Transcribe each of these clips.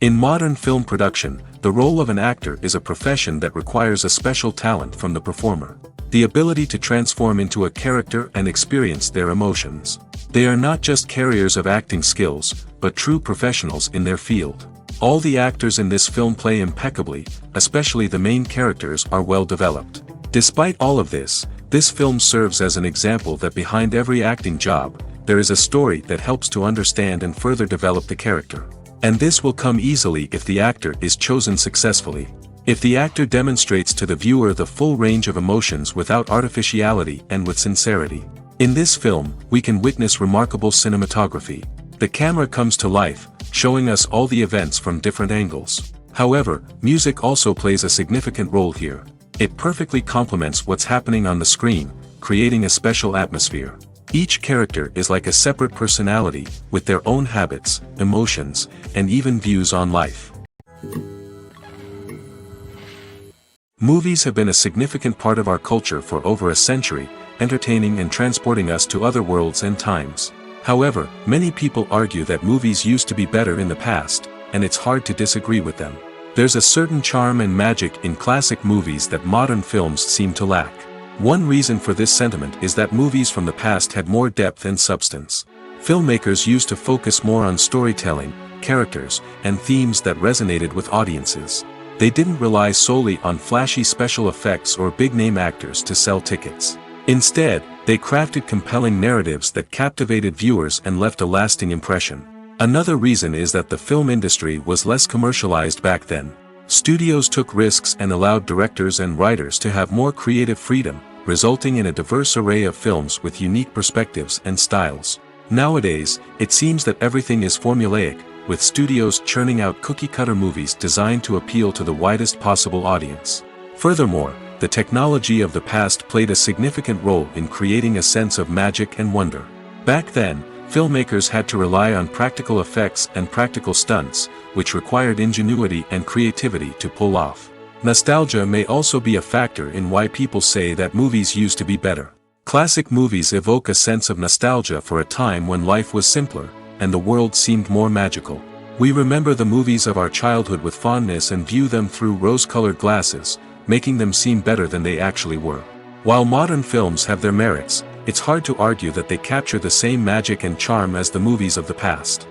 In modern film production, the role of an actor is a profession that requires a special talent from the performer. The ability to transform into a character and experience their emotions. They are not just carriers of acting skills, but true professionals in their field. All the actors in this film play impeccably, especially the main characters are well developed. Despite all of this film serves as an example that behind every acting job, there is a story that helps to understand and further develop the character. And this will come easily if the actor is chosen successfully. If the actor demonstrates to the viewer the full range of emotions without artificiality and with sincerity. In this film, we can witness remarkable cinematography. The camera comes to life, showing us all the events from different angles. However, music also plays a significant role here. It perfectly complements what's happening on the screen, creating a special atmosphere. Each character is like a separate personality, with their own habits, emotions, and even views on life. Movies have been a significant part of our culture for over a century, entertaining and transporting us to other worlds and times. However, many people argue that movies used to be better in the past, and it's hard to disagree with them. There's a certain charm and magic in classic movies that modern films seem to lack. One reason for this sentiment is that movies from the past had more depth and substance. Filmmakers used to focus more on storytelling, characters, and themes that resonated with audiences. They didn't rely solely on flashy special effects or big-name actors to sell tickets. Instead, they crafted compelling narratives that captivated viewers and left a lasting impression. Another reason is that the film industry was less commercialized back then. Studios took risks and allowed directors and writers to have more creative freedom, resulting in a diverse array of films with unique perspectives and styles. Nowadays, it seems that everything is formulaic, with studios churning out cookie-cutter movies designed to appeal to the widest possible audience. Furthermore, the technology of the past played a significant role in creating a sense of magic and wonder. Back then, filmmakers had to rely on practical effects and practical stunts, which required ingenuity and creativity to pull off. Nostalgia may also be a factor in why people say that movies used to be better. Classic movies evoke a sense of nostalgia for a time when life was simpler, and the world seemed more magical. We remember the movies of our childhood with fondness and view them through rose-colored glasses, making them seem better than they actually were. While modern films have their merits, it's hard to argue that they capture the same magic and charm as the movies of the past.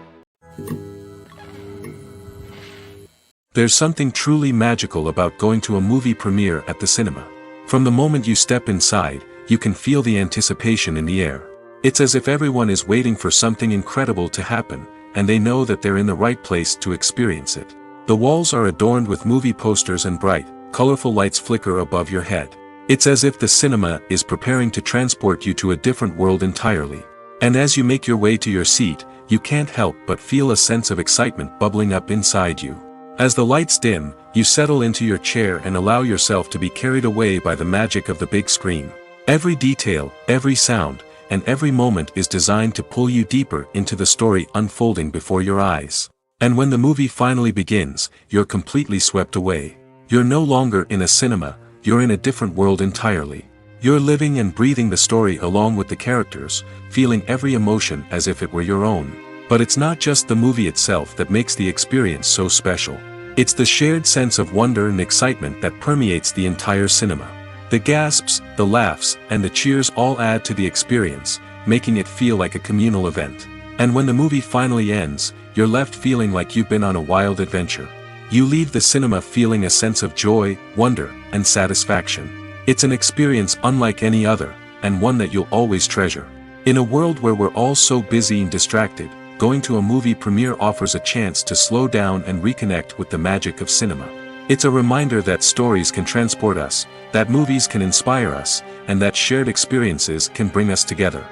There's something truly magical about going to a movie premiere at the cinema. From the moment you step inside, you can feel the anticipation in the air. It's as if everyone is waiting for something incredible to happen, and they know that they're in the right place to experience it. The walls are adorned with movie posters and bright, colorful lights flicker above your head. It's as if the cinema is preparing to transport you to a different world entirely. And as you make your way to your seat, you can't help but feel a sense of excitement bubbling up inside you. As the lights dim, you settle into your chair and allow yourself to be carried away by the magic of the big screen. Every detail, every sound, and every moment is designed to pull you deeper into the story unfolding before your eyes. And when the movie finally begins, you're completely swept away. You're no longer in a cinema, you're in a different world entirely. You're living and breathing the story along with the characters, feeling every emotion as if it were your own. But it's not just the movie itself that makes the experience so special. It's the shared sense of wonder and excitement that permeates the entire cinema. The gasps, the laughs, and the cheers all add to the experience, making it feel like a communal event. And when the movie finally ends, you're left feeling like you've been on a wild adventure. You leave the cinema feeling a sense of joy, wonder, and satisfaction. It's an experience unlike any other, and one that you'll always treasure. In a world where we're all so busy and distracted, going to a movie premiere offers a chance to slow down and reconnect with the magic of cinema. It's a reminder that stories can transport us, that movies can inspire us, and that shared experiences can bring us together.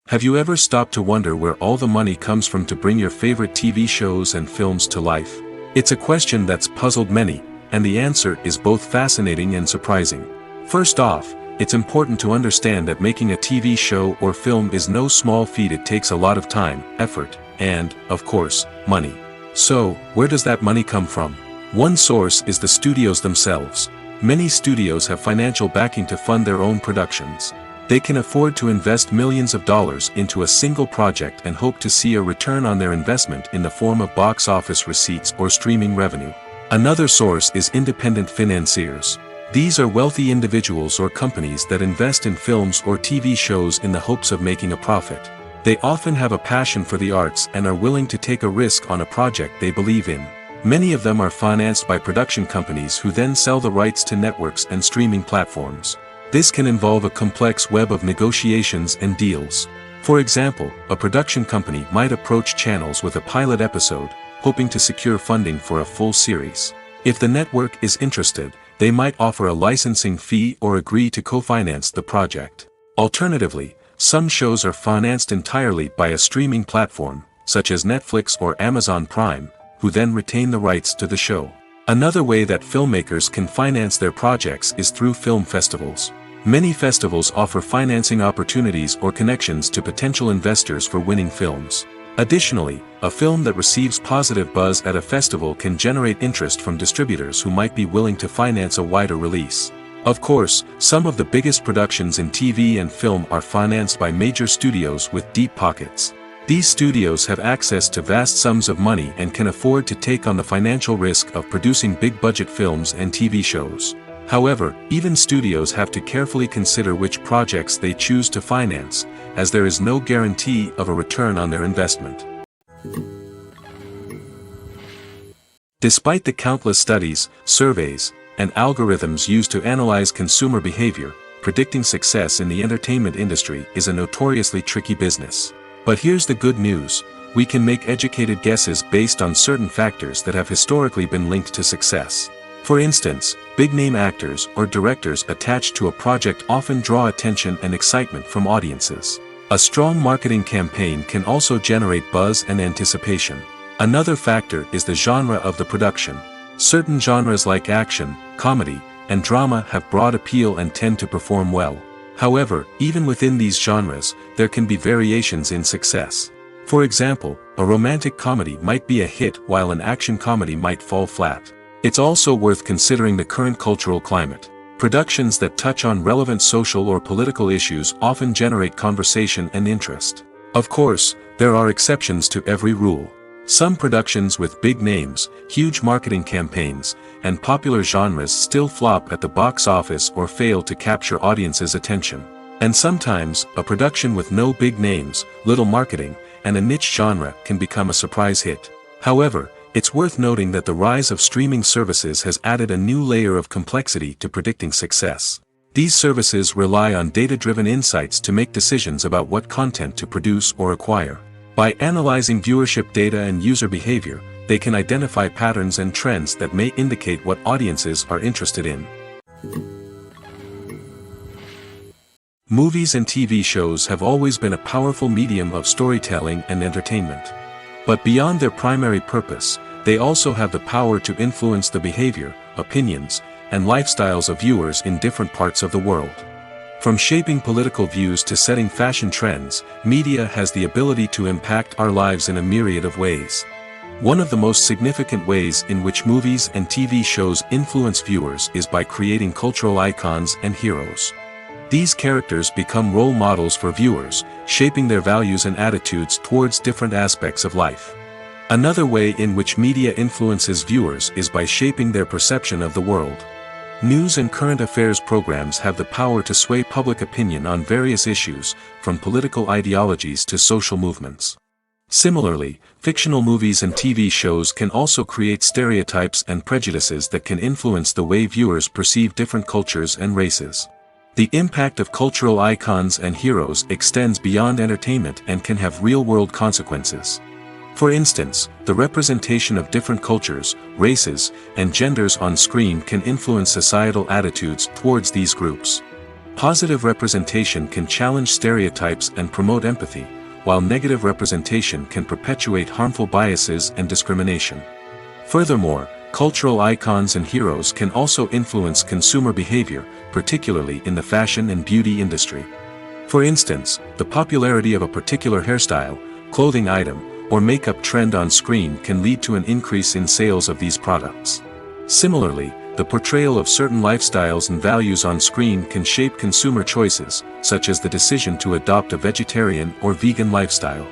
Have you ever stopped to wonder where all the money comes from to bring your favorite TV shows and films to life? It's a question that's puzzled many, and the answer is both fascinating and surprising. First off, it's important to understand that making a TV show or film is no small feat. It takes a lot of time, effort, and, of course, money. So, where does that money come from? One source is the studios themselves. Many studios have financial backing to fund their own productions. They can afford to invest millions of dollars into a single project and hope to see a return on their investment in the form of box office receipts or streaming revenue. Another source is independent financiers. These are wealthy individuals or companies that invest in films or TV shows in the hopes of making a profit. They often have a passion for the arts and are willing to take a risk on a project they believe in. Many of them are financed by production companies who then sell the rights to networks and streaming platforms. This can involve a complex web of negotiations and deals. For example, a production company might approach channels with a pilot episode, hoping to secure funding for a full series. If the network is interested, they might offer a licensing fee or agree to co-finance the project. Alternatively, some shows are financed entirely by a streaming platform, such as Netflix or Amazon Prime, who then retain the rights to the show. Another way that filmmakers can finance their projects is through film festivals. Many festivals offer financing opportunities or connections to potential investors for winning films. Additionally, a film that receives positive buzz at a festival can generate interest from distributors who might be willing to finance a wider release. Of course, some of the biggest productions in TV and film are financed by major studios with deep pockets. These studios have access to vast sums of money and can afford to take on the financial risk of producing big-budget films and TV shows. However, even studios have to carefully consider which projects they choose to finance, as there is no guarantee of a return on their investment. Despite the countless studies, surveys, and algorithms used to analyze consumer behavior, predicting success in the entertainment industry is a notoriously tricky business. But here's the good news: we can make educated guesses based on certain factors that have historically been linked to success. For instance, big-name actors or directors attached to a project often draw attention and excitement from audiences. A strong marketing campaign can also generate buzz and anticipation. Another factor is the genre of the production. Certain genres like action, comedy, and drama have broad appeal and tend to perform well. However, even within these genres, there can be variations in success. For example, a romantic comedy might be a hit while an action comedy might fall flat. It's also worth considering the current cultural climate. Productions that touch on relevant social or political issues often generate conversation and interest. Of course, there are exceptions to every rule. Some productions with big names, huge marketing campaigns, and popular genres still flop at the box office or fail to capture audiences' attention. And sometimes, a production with no big names, little marketing, and a niche genre can become a surprise hit. However, it's worth noting that the rise of streaming services has added a new layer of complexity to predicting success. These services rely on data-driven insights to make decisions about what content to produce or acquire. By analyzing viewership data and user behavior, they can identify patterns and trends that may indicate what audiences are interested in. Movies and TV shows have always been a powerful medium of storytelling and entertainment. But beyond their primary purpose, they also have the power to influence the behavior, opinions, and lifestyles of viewers in different parts of the world. From shaping political views to setting fashion trends, media has the ability to impact our lives in a myriad of ways. One of the most significant ways in which movies and TV shows influence viewers is by creating cultural icons and heroes. These characters become role models for viewers, shaping their values and attitudes towards different aspects of life. Another way in which media influences viewers is by shaping their perception of the world. News and current affairs programs have the power to sway public opinion on various issues, from political ideologies to social movements. Similarly, fictional movies and TV shows can also create stereotypes and prejudices that can influence the way viewers perceive different cultures and races. The impact of cultural icons and heroes extends beyond entertainment and can have real-world consequences. For instance, the representation of different cultures, races, and genders on screen can influence societal attitudes towards these groups. Positive representation can challenge stereotypes and promote empathy, while negative representation can perpetuate harmful biases and discrimination. Furthermore, cultural icons and heroes can also influence consumer behavior, particularly in the fashion and beauty industry. For instance, the popularity of a particular hairstyle, clothing item, or makeup trend on screen can lead to an increase in sales of these products. Similarly, the portrayal of certain lifestyles and values on screen can shape consumer choices, such as the decision to adopt a vegetarian or vegan lifestyle.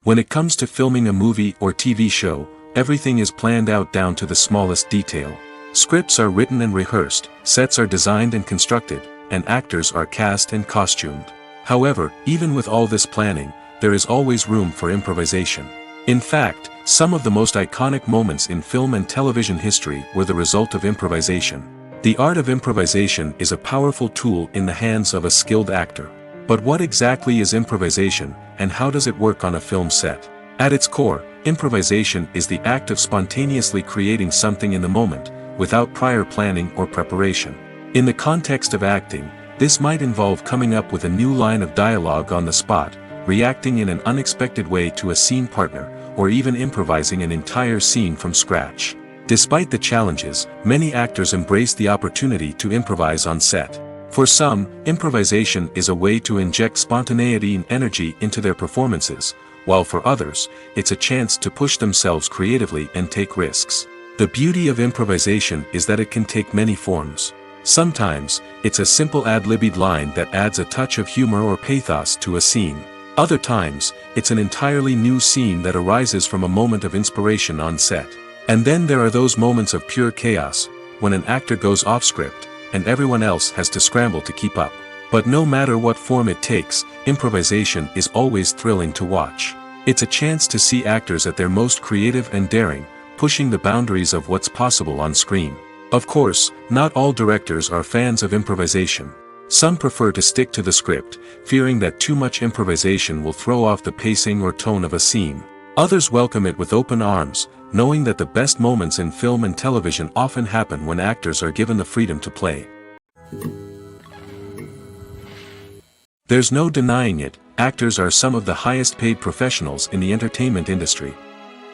When it comes to filming a movie or TV show, everything is planned out down to the smallest detail. Scripts are written and rehearsed, sets are designed and constructed, and actors are cast and costumed. However, even with all this planning, there is always room for improvisation. In fact, some of the most iconic moments in film and television history were the result of improvisation. The art of improvisation is a powerful tool in the hands of a skilled actor. But what exactly is improvisation, and how does it work on a film set? At its core, improvisation is the act of spontaneously creating something in the moment, without prior planning or preparation. In the context of acting, this might involve coming up with a new line of dialogue on the spot, reacting in an unexpected way to a scene partner, or even improvising an entire scene from scratch. Despite the challenges, many actors embrace the opportunity to improvise on set. For some, improvisation is a way to inject spontaneity and energy into their performances, while for others, it's a chance to push themselves creatively and take risks. The beauty of improvisation is that it can take many forms. Sometimes, it's a simple ad-libbed line that adds a touch of humor or pathos to a scene. Other times, it's an entirely new scene that arises from a moment of inspiration on set. And then there are those moments of pure chaos, when an actor goes off script, and everyone else has to scramble to keep up. But no matter what form it takes, improvisation is always thrilling to watch. It's a chance to see actors at their most creative and daring, pushing the boundaries of what's possible on screen. Of course, not all directors are fans of improvisation. Some prefer to stick to the script, fearing that too much improvisation will throw off the pacing or tone of a scene. Others welcome it with open arms, knowing that the best moments in film and television often happen when actors are given the freedom to play. There's no denying it, actors are some of the highest paid professionals in the entertainment industry.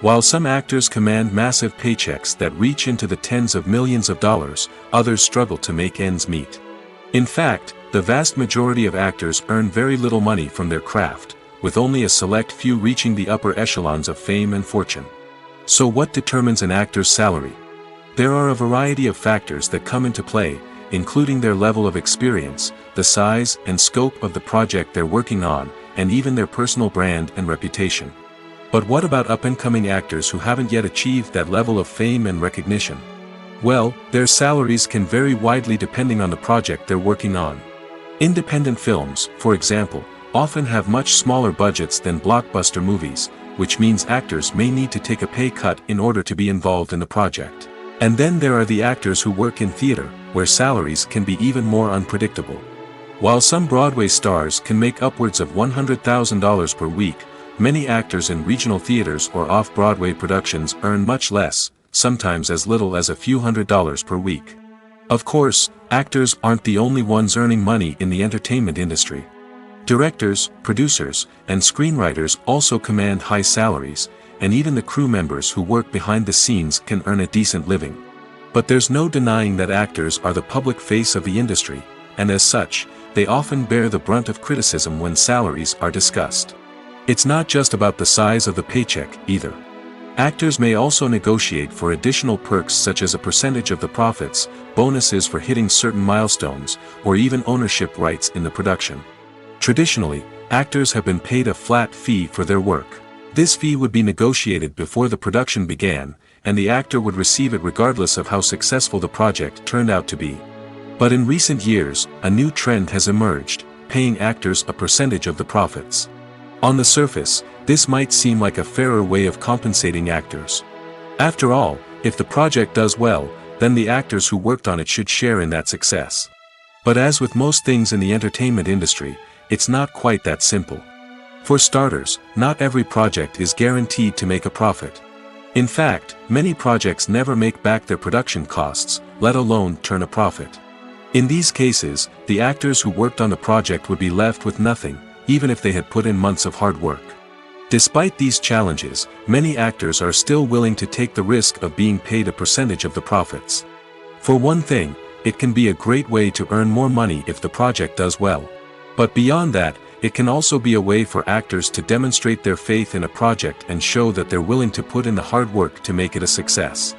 While some actors command massive paychecks that reach into the tens of millions of dollars, others struggle to make ends meet. In fact, the vast majority of actors earn very little money from their craft, with only a select few reaching the upper echelons of fame and fortune. So what determines an actor's salary? There are a variety of factors that come into play, including their level of experience, the size and scope of the project they're working on, and even their personal brand and reputation. But what about up-and-coming actors who haven't yet achieved that level of fame and recognition? Well, their salaries can vary widely depending on the project they're working on. Independent films, for example, often have much smaller budgets than blockbuster movies, which means actors may need to take a pay cut in order to be involved in the project. And then there are the actors who work in theater, where salaries can be even more unpredictable. While some Broadway stars can make upwards of $100,000 per week, many actors in regional theaters or off-Broadway productions earn much less, sometimes as little as a few $100s per week. Of course, actors aren't the only ones earning money in the entertainment industry. Directors, producers, and screenwriters also command high salaries, and even the crew members who work behind the scenes can earn a decent living. But there's no denying that actors are the public face of the industry, and as such, they often bear the brunt of criticism when salaries are discussed. It's not just about the size of the paycheck, either. Actors may also negotiate for additional perks such as a percentage of the profits, bonuses for hitting certain milestones, or even ownership rights in the production. Traditionally, actors have been paid a flat fee for their work. This fee would be negotiated before the production began, and the actor would receive it regardless of how successful the project turned out to be. But in recent years, a new trend has emerged, paying actors a percentage of the profits. On the surface, this might seem like a fairer way of compensating actors. After all, if the project does well, then the actors who worked on it should share in that success. But as with most things in the entertainment industry, it's not quite that simple. For starters, not every project is guaranteed to make a profit. In fact, many projects never make back their production costs, let alone turn a profit. In these cases, the actors who worked on the project would be left with nothing, even if they had put in months of hard work. Despite these challenges, many actors are still willing to take the risk of being paid a percentage of the profits. For one thing, it can be a great way to earn more money if the project does well. But beyond that, it can also be a way for actors to demonstrate their faith in a project and show that they're willing to put in the hard work to make it a success.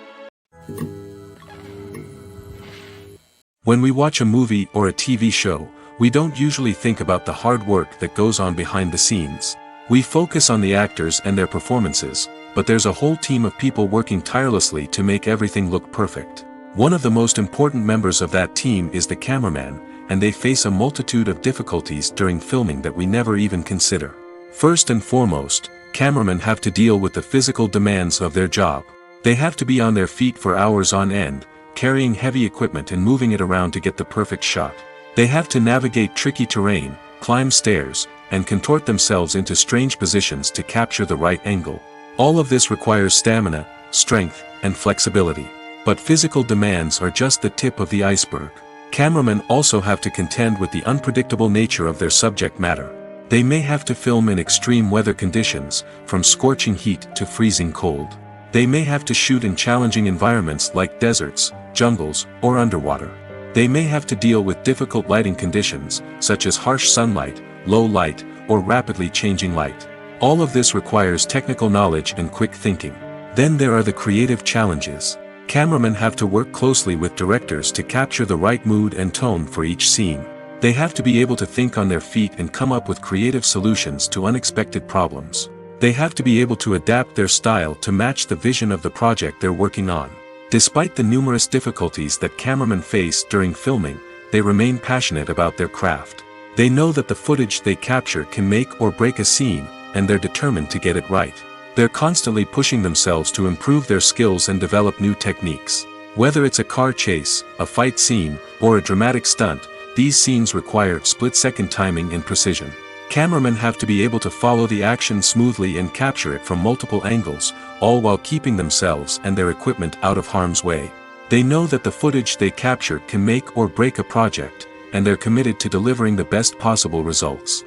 When we watch a movie or a TV show, we don't usually think about the hard work that goes on behind the scenes. We focus on the actors and their performances, but there's a whole team of people working tirelessly to make everything look perfect. One of the most important members of that team is the cameraman, and they face a multitude of difficulties during filming that we never even consider. First and foremost, cameramen have to deal with the physical demands of their job. They have to be on their feet for hours on end, carrying heavy equipment and moving it around to get the perfect shot. They have to navigate tricky terrain, climb stairs, and contort themselves into strange positions to capture the right angle. All of this requires stamina, strength, and flexibility. But physical demands are just the tip of the iceberg. Cameramen also have to contend with the unpredictable nature of their subject matter. They may have to film in extreme weather conditions, from scorching heat to freezing cold. They may have to shoot in challenging environments like deserts, jungles, or underwater. They may have to deal with difficult lighting conditions, such as harsh sunlight, low light, or rapidly changing light. All of this requires technical knowledge and quick thinking. Then there are the creative challenges. Cameramen have to work closely with directors to capture the right mood and tone for each scene. They have to be able to think on their feet and come up with creative solutions to unexpected problems. They have to be able to adapt their style to match the vision of the project they're working on. Despite the numerous difficulties that cameramen face during filming, they remain passionate about their craft. They know that the footage they capture can make or break a scene, and they're determined to get it right. They're constantly pushing themselves to improve their skills and develop new techniques. Whether it's a car chase, a fight scene, or a dramatic stunt, these scenes require split-second timing and precision. Cameramen have to be able to follow the action smoothly and capture it from multiple angles, all while keeping themselves and their equipment out of harm's way. They know that the footage they capture can make or break a project, and they're committed to delivering the best possible results.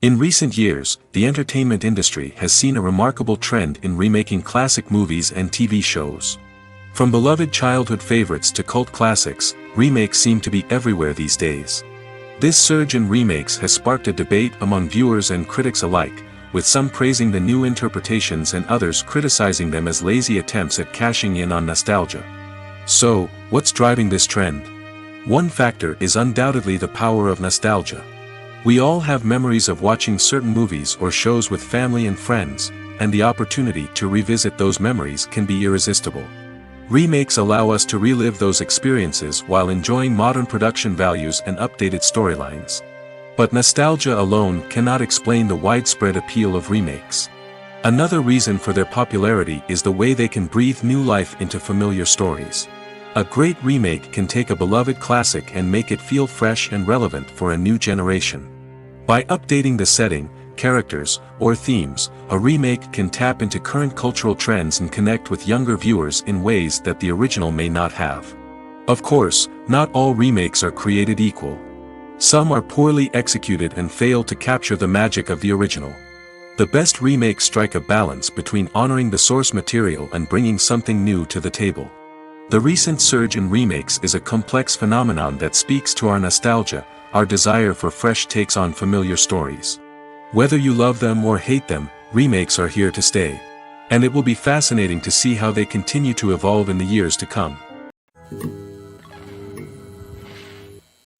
In recent years, the entertainment industry has seen a remarkable trend in remaking classic movies and TV shows. From beloved childhood favorites to cult classics, remakes seem to be everywhere these days. This surge in remakes has sparked a debate among viewers and critics alike, with some praising the new interpretations and others criticizing them as lazy attempts at cashing in on nostalgia. So, what's driving this trend? One factor is undoubtedly the power of nostalgia. We all have memories of watching certain movies or shows with family and friends, and the opportunity to revisit those memories can be irresistible. Remakes allow us to relive those experiences while enjoying modern production values and updated storylines. But nostalgia alone cannot explain the widespread appeal of remakes. Another reason for their popularity is the way they can breathe new life into familiar stories. A great remake can take a beloved classic and make it feel fresh and relevant for a new generation. By updating the setting, characters, or themes, a remake can tap into current cultural trends and connect with younger viewers in ways that the original may not have. Of course, not all remakes are created equal. Some are poorly executed and fail to capture the magic of the original. The best remakes strike a balance between honoring the source material and bringing something new to the table. The recent surge in remakes is a complex phenomenon that speaks to our nostalgia, our desire for fresh takes on familiar stories. Whether you love them or hate them, remakes are here to stay. And it will be fascinating to see how they continue to evolve in the years to come.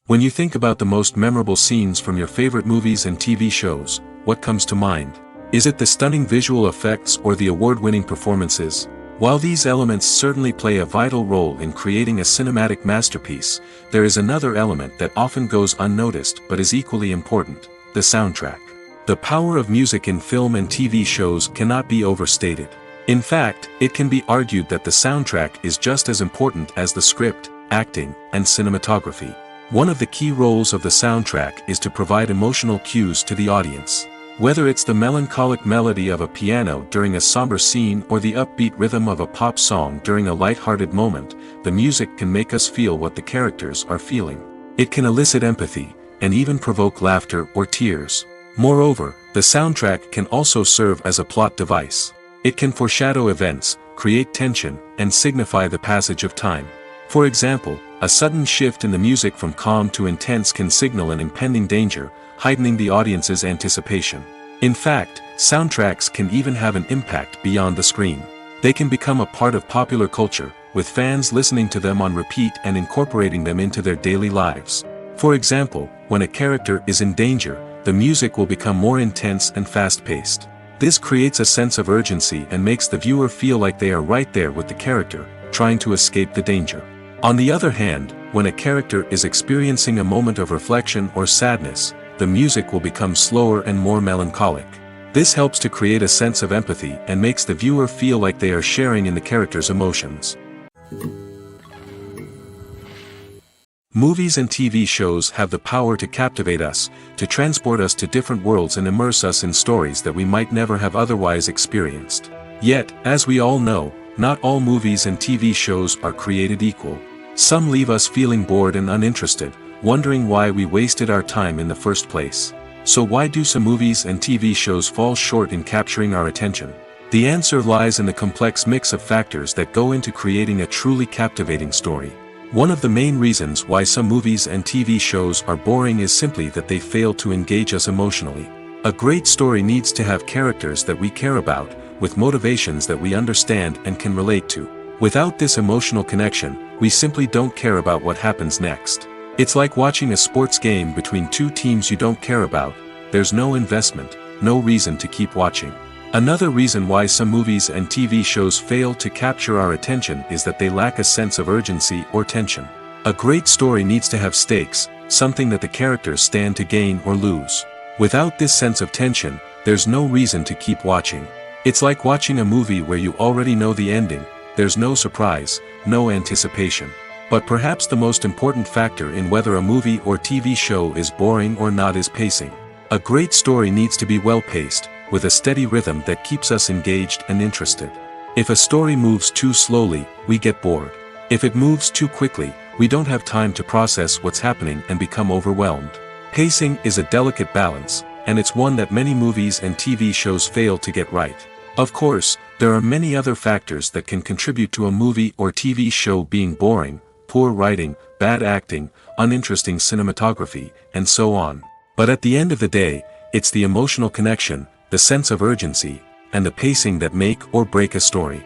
When you think about the most memorable scenes from your favorite movies and TV shows, what comes to mind? Is it the stunning visual effects or the award-winning performances? While these elements certainly play a vital role in creating a cinematic masterpiece, there is another element that often goes unnoticed but is equally important: the soundtrack. The power of music in film and TV shows cannot be overstated. In fact, it can be argued that the soundtrack is just as important as the script, acting, and cinematography. One of the key roles of the soundtrack is to provide emotional cues to the audience. Whether it's the melancholic melody of a piano during a somber scene or the upbeat rhythm of a pop song during a light-hearted moment, the music can make us feel what the characters are feeling. It can elicit empathy, and even provoke laughter or tears. Moreover, the soundtrack can also serve as a plot device. It can foreshadow events, create tension, and signify the passage of time. For example, A sudden shift in the music from calm to intense can signal an impending danger, heightening the audience's anticipation. In fact, soundtracks can even have an impact beyond the screen. They can become a part of popular culture, with fans listening to them on repeat and incorporating them into their daily lives. For example, when a character is in danger, the music will become more intense and fast-paced. This creates a sense of urgency and makes the viewer feel like they are right there with the character, trying to escape the danger. On the other hand, when a character is experiencing a moment of reflection or sadness, the music will become slower and more melancholic. This helps to create a sense of empathy and makes the viewer feel like they are sharing in the character's emotions. Movies and TV shows have the power to captivate us, to transport us to different worlds and immerse us in stories that we might never have otherwise experienced. Yet, as we all know, not all movies and TV shows are created equal. Some leave us feeling bored and uninterested, wondering why we wasted our time in the first place. So why do some movies and TV shows fall short in capturing our attention? The answer lies in the complex mix of factors that go into creating a truly captivating story. One of the main reasons why some movies and TV shows are boring is simply that they fail to engage us emotionally. A great story needs to have characters that we care about, with motivations that we understand and can relate to. Without this emotional connection, we simply don't care about what happens next. It's like watching a sports game between two teams you don't care about. There's no investment, no reason to keep watching. Another reason why some movies and TV shows fail to capture our attention is that they lack a sense of urgency or tension. A great story needs to have stakes, something that the characters stand to gain or lose. Without this sense of tension, there's no reason to keep watching. It's like watching a movie where you already know the ending. There's no surprise, no anticipation. But perhaps the most important factor in whether a movie or TV show is boring or not is pacing. A great story needs to be well-paced, with a steady rhythm that keeps us engaged and interested. If a story moves too slowly, we get bored. If it moves too quickly, we don't have time to process what's happening and become overwhelmed. Pacing is a delicate balance, and it's one that many movies and TV shows fail to get right. Of course, there are many other factors that can contribute to a movie or TV show being boring: poor writing, bad acting, uninteresting cinematography, and so on. But at the end of the day, it's the emotional connection, the sense of urgency, and the pacing that make or break a story.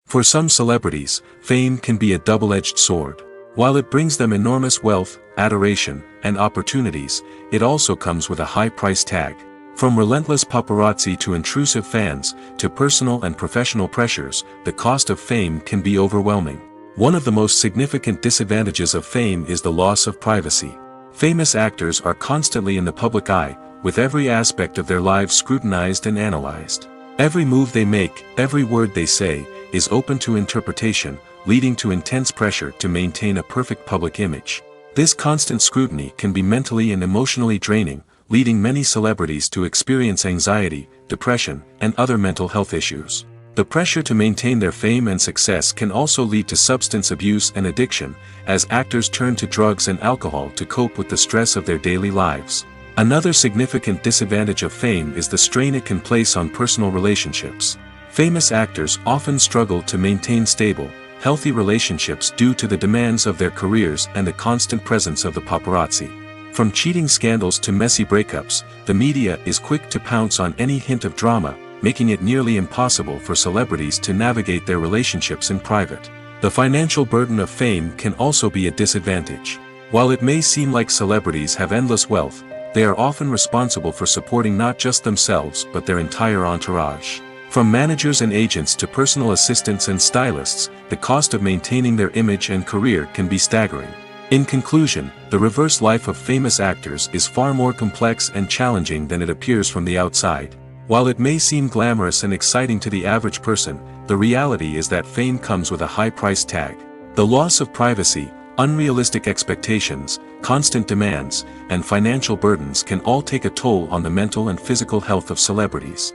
For some celebrities, fame can be a double-edged sword. While it brings them enormous wealth, adoration, and opportunities, it also comes with a high price tag. From relentless paparazzi to intrusive fans, to personal and professional pressures, the cost of fame can be overwhelming. One of the most significant disadvantages of fame is the loss of privacy. Famous actors are constantly in the public eye, with every aspect of their lives scrutinized and analyzed. Every move they make, every word they say, is open to interpretation, leading to intense pressure to maintain a perfect public image. This constant scrutiny can be mentally and emotionally draining, leading many celebrities to experience anxiety, depression, and other mental health issues. The pressure to maintain their fame and success can also lead to substance abuse and addiction, as actors turn to drugs and alcohol to cope with the stress of their daily lives. Another significant disadvantage of fame is the strain it can place on personal relationships. Famous actors often struggle to maintain stable, healthy relationships due to the demands of their careers and the constant presence of the paparazzi. From cheating scandals to messy breakups, the media is quick to pounce on any hint of drama, making it nearly impossible for celebrities to navigate their relationships in private. The financial burden of fame can also be a disadvantage. While it may seem like celebrities have endless wealth, they are often responsible for supporting not just themselves but their entire entourage. From managers and agents to personal assistants and stylists, the cost of maintaining their image and career can be staggering. In conclusion, the reverse life of famous actors is far more complex and challenging than it appears from the outside. While it may seem glamorous and exciting to the average person, the reality is that fame comes with a high price tag. The loss of privacy, unrealistic expectations, constant demands, and financial burdens can all take a toll on the mental and physical health of celebrities.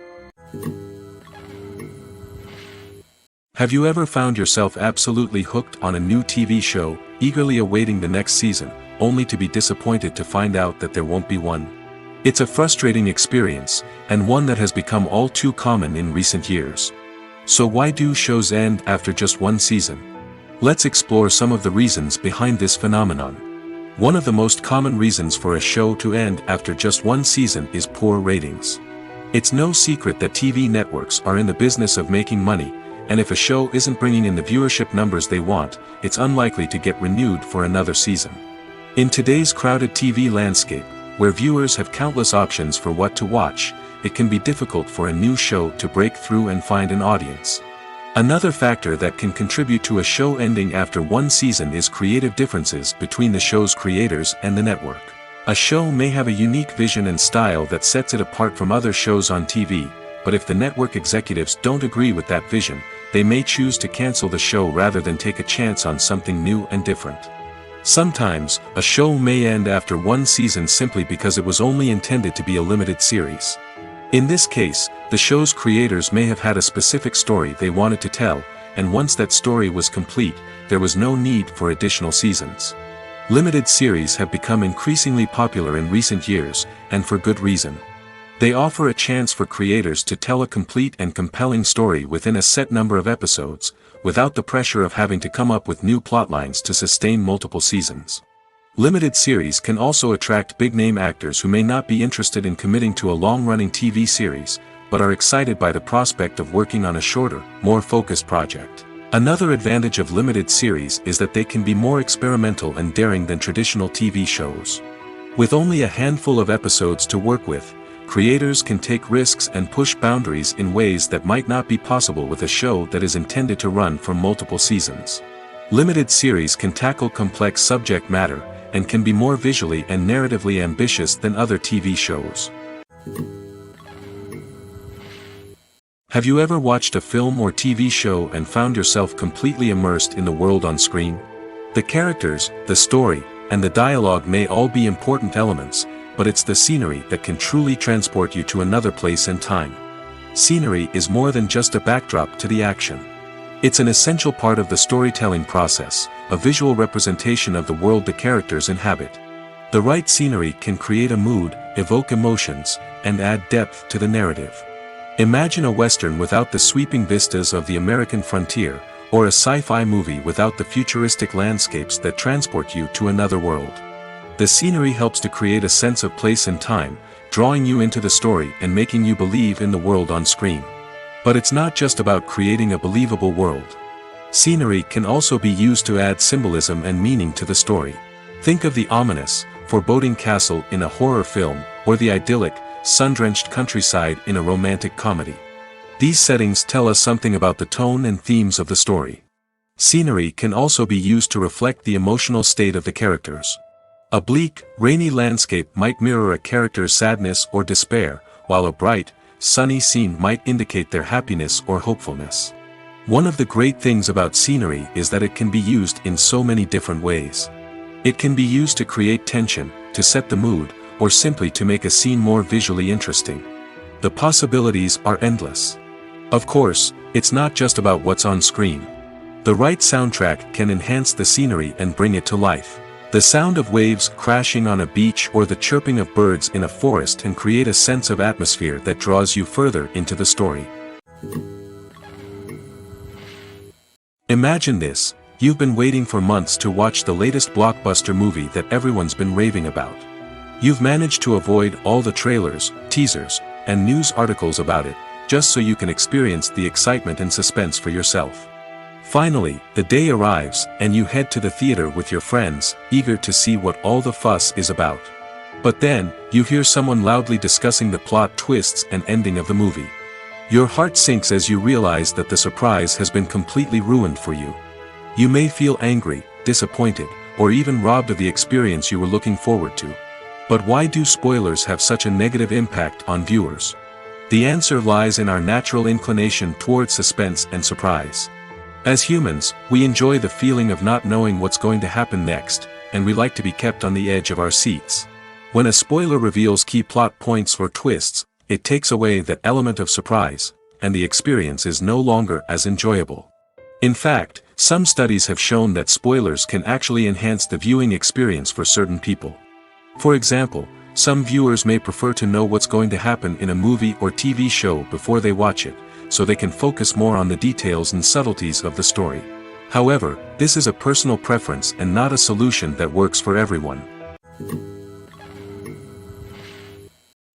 Have you ever found yourself absolutely hooked on a new TV show, eagerly awaiting the next season, only to be disappointed to find out that there won't be one? It's a frustrating experience, and one that has become all too common in recent years. So why do shows end after just one season? Let's explore some of the reasons behind this phenomenon. One of the most common reasons for a show to end after just one season is poor ratings. It's no secret that TV networks are in the business of making money, and if a show isn't bringing in the viewership numbers they want, it's unlikely to get renewed for another season. In today's crowded TV landscape, where viewers have countless options for what to watch, it can be difficult for a new show to break through and find an audience. Another factor that can contribute to a show ending after one season is creative differences between the show's creators and the network. A show may have a unique vision and style that sets it apart from other shows on TV, but if the network executives don't agree with that vision, they may choose to cancel the show rather than take a chance on something new and different. Sometimes, a show may end after one season simply because it was only intended to be a limited series. In this case, the show's creators may have had a specific story they wanted to tell, and once that story was complete, there was no need for additional seasons. Limited series have become increasingly popular in recent years, and for good reason. They offer a chance for creators to tell a complete and compelling story within a set number of episodes, without the pressure of having to come up with new plotlines to sustain multiple seasons. Limited series can also attract big-name actors who may not be interested in committing to a long-running TV series, but are excited by the prospect of working on a shorter, more focused project. Another advantage of limited series is that they can be more experimental and daring than traditional TV shows. With only a handful of episodes to work with, creators can take risks and push boundaries in ways that might not be possible with a show that is intended to run for multiple seasons. Limited series can tackle complex subject matter, and can be more visually and narratively ambitious than other TV shows. Have you ever watched a film or TV show and found yourself completely immersed in the world on screen? The characters, the story, and the dialogue may all be important elements, but it's the scenery that can truly transport you to another place and time. Scenery is more than just a backdrop to the action. It's an essential part of the storytelling process, a visual representation of the world the characters inhabit. The right scenery can create a mood, evoke emotions, and add depth to the narrative. Imagine a Western without the sweeping vistas of the American frontier, or a sci-fi movie without the futuristic landscapes that transport you to another world. The scenery helps to create a sense of place and time, drawing you into the story and making you believe in the world on screen. But it's not just about creating a believable world. Scenery can also be used to add symbolism and meaning to the story. Think of the ominous, foreboding castle in a horror film, or the idyllic, sun-drenched countryside in a romantic comedy. These settings tell us something about the tone and themes of the story. Scenery can also be used to reflect the emotional state of the characters. A bleak, rainy landscape might mirror a character's sadness or despair, while a bright, sunny scene might indicate their happiness or hopefulness. One of the great things about scenery is that it can be used in so many different ways. It can be used to create tension, to set the mood, or simply to make a scene more visually interesting. The possibilities are endless. Of course, it's not just about what's on screen. The right soundtrack can enhance the scenery and bring it to life. The sound of waves crashing on a beach or the chirping of birds in a forest can create a sense of atmosphere that draws you further into the story. Imagine this: you've been waiting for months to watch the latest blockbuster movie that everyone's been raving about. You've managed to avoid all the trailers, teasers, and news articles about it, just so you can experience the excitement and suspense for yourself. Finally, the day arrives, and you head to the theater with your friends, eager to see what all the fuss is about. But then, you hear someone loudly discussing the plot twists and ending of the movie. Your heart sinks as you realize that the surprise has been completely ruined for you. You may feel angry, disappointed, or even robbed of the experience you were looking forward to. But why do spoilers have such a negative impact on viewers? The answer lies in our natural inclination toward suspense and surprise. As humans, we enjoy the feeling of not knowing what's going to happen next, and we like to be kept on the edge of our seats. When a spoiler reveals key plot points or twists, it takes away that element of surprise, and the experience is no longer as enjoyable. In fact, some studies have shown that spoilers can actually enhance the viewing experience for certain people. For example, some viewers may prefer to know what's going to happen in a movie or TV show before they watch it, so they can focus more on the details and subtleties of the story. However, this is a personal preference and not a solution that works for everyone.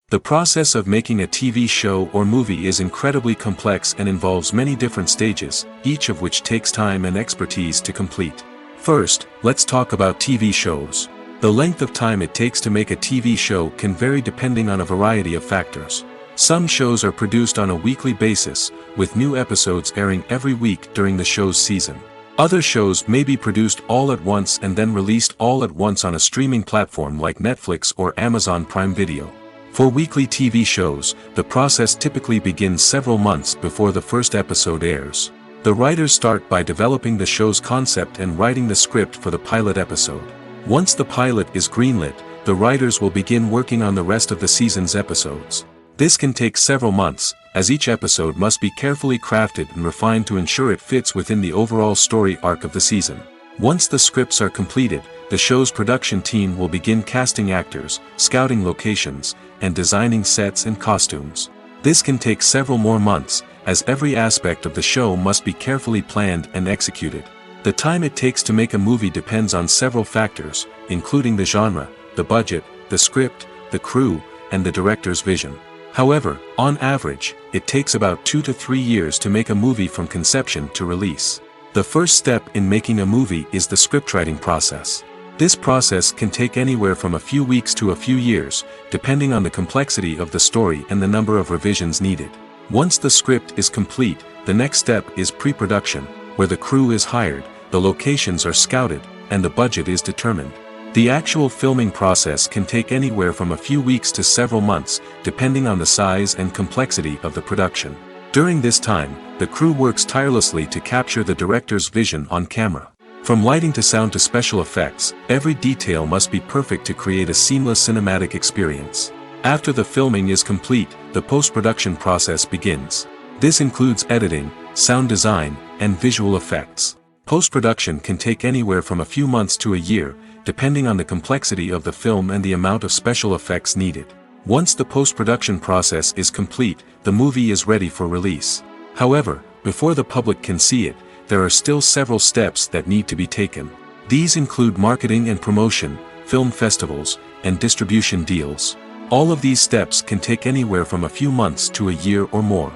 The process of making a TV show or movie is incredibly complex and involves many different stages, each of which takes time and expertise to complete. First, let's talk about TV shows. The length of time it takes to make a TV show can vary depending on a variety of factors. Some shows are produced on a weekly basis, with new episodes airing every week during the show's season. Other shows may be produced all at once and then released all at once on a streaming platform like Netflix or Amazon Prime Video. For weekly TV shows, the process typically begins several months before the first episode airs. The writers start by developing the show's concept and writing the script for the pilot episode. Once the pilot is greenlit, the writers will begin working on the rest of the season's episodes. This can take several months, as each episode must be carefully crafted and refined to ensure it fits within the overall story arc of the season. Once the scripts are completed, the show's production team will begin casting actors, scouting locations, and designing sets and costumes. This can take several more months, as every aspect of the show must be carefully planned and executed. The time it takes to make a movie depends on several factors, including the genre, the budget, the script, the crew, and the director's vision. However, on average, it takes about 2 to 3 years to make a movie from conception to release. The first step in making a movie is the scriptwriting process. This process can take anywhere from a few weeks to a few years, depending on the complexity of the story and the number of revisions needed. Once the script is complete, the next step is pre-production, where the crew is hired, the locations are scouted, and the budget is determined. The actual filming process can take anywhere from a few weeks to several months, depending on the size and complexity of the production. During this time, the crew works tirelessly to capture the director's vision on camera. From lighting to sound to special effects, every detail must be perfect to create a seamless cinematic experience. After the filming is complete, the post-production process begins. This includes editing, sound design, and visual effects. Post-production can take anywhere from a few months to a year, depending on the complexity of the film and the amount of special effects needed. Once the post-production process is complete, the movie is ready for release. However, before the public can see it, there are still several steps that need to be taken. These include marketing and promotion, film festivals, and distribution deals. All of these steps can take anywhere from a few months to a year or more.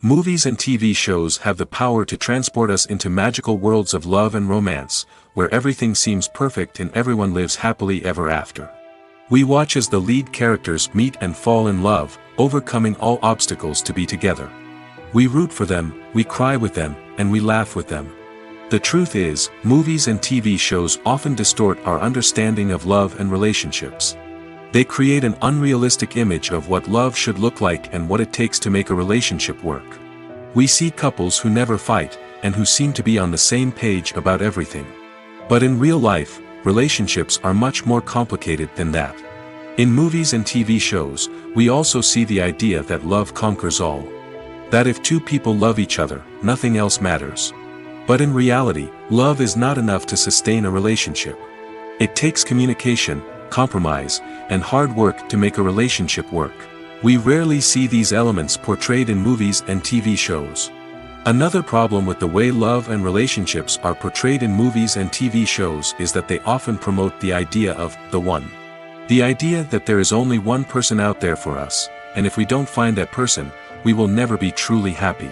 Movies and TV shows have the power to transport us into magical worlds of love and romance, where everything seems perfect and everyone lives happily ever after. We watch as the lead characters meet and fall in love, overcoming all obstacles to be together. We root for them, we cry with them, and we laugh with them. The truth is, movies and TV shows often distort our understanding of love and relationships. They create an unrealistic image of what love should look like and what it takes to make a relationship work. We see couples who never fight, and who seem to be on the same page about everything. But in real life, relationships are much more complicated than that. In movies and TV shows, we also see the idea that love conquers all. That if two people love each other, nothing else matters. But in reality, love is not enough to sustain a relationship. It takes communication, compromise, and hard work to make a relationship work. We rarely see these elements portrayed in movies and TV shows. Another problem with the way love and relationships are portrayed in movies and TV shows is that they often promote the idea of the one. The idea that there is only one person out there for us, and if we don't find that person, we will never be truly happy.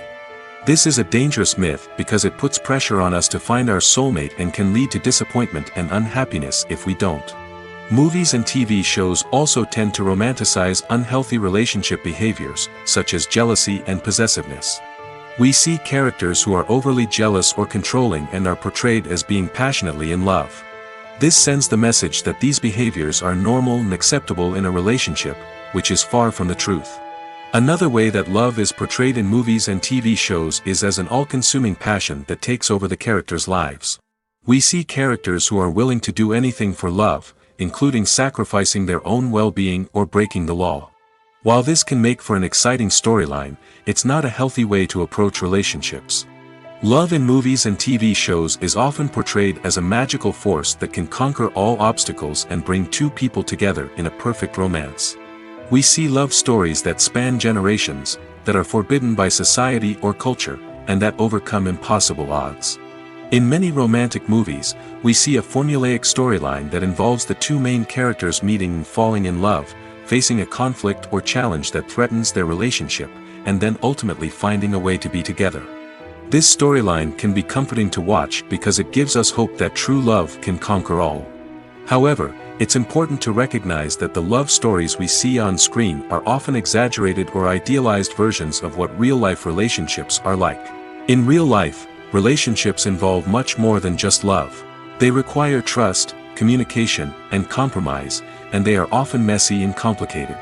This is a dangerous myth because it puts pressure on us to find our soulmate and can lead to disappointment and unhappiness if we don't. Movies and TV shows also tend to romanticize unhealthy relationship behaviors, such as jealousy and possessiveness. We see characters who are overly jealous or controlling and are portrayed as being passionately in love. This sends the message that these behaviors are normal and acceptable in a relationship, which is far from the truth. Another way that love is portrayed in movies and TV shows is as an all-consuming passion that takes over the characters' lives. We see characters who are willing to do anything for love, including sacrificing their own well-being or breaking the law. While this can make for an exciting storyline, it's not a healthy way to approach relationships. Love in movies and TV shows is often portrayed as a magical force that can conquer all obstacles and bring two people together in a perfect romance. We see love stories that span generations, that are forbidden by society or culture, and that overcome impossible odds. In many romantic movies, we see a formulaic storyline that involves the two main characters meeting and falling in love, facing a conflict or challenge that threatens their relationship, and then ultimately finding a way to be together. This storyline can be comforting to watch because it gives us hope that true love can conquer all. However, it's important to recognize that the love stories we see on screen are often exaggerated or idealized versions of what real-life relationships are like. In real life, relationships involve much more than just love. They require trust, communication, and compromise, and they are often messy and complicated.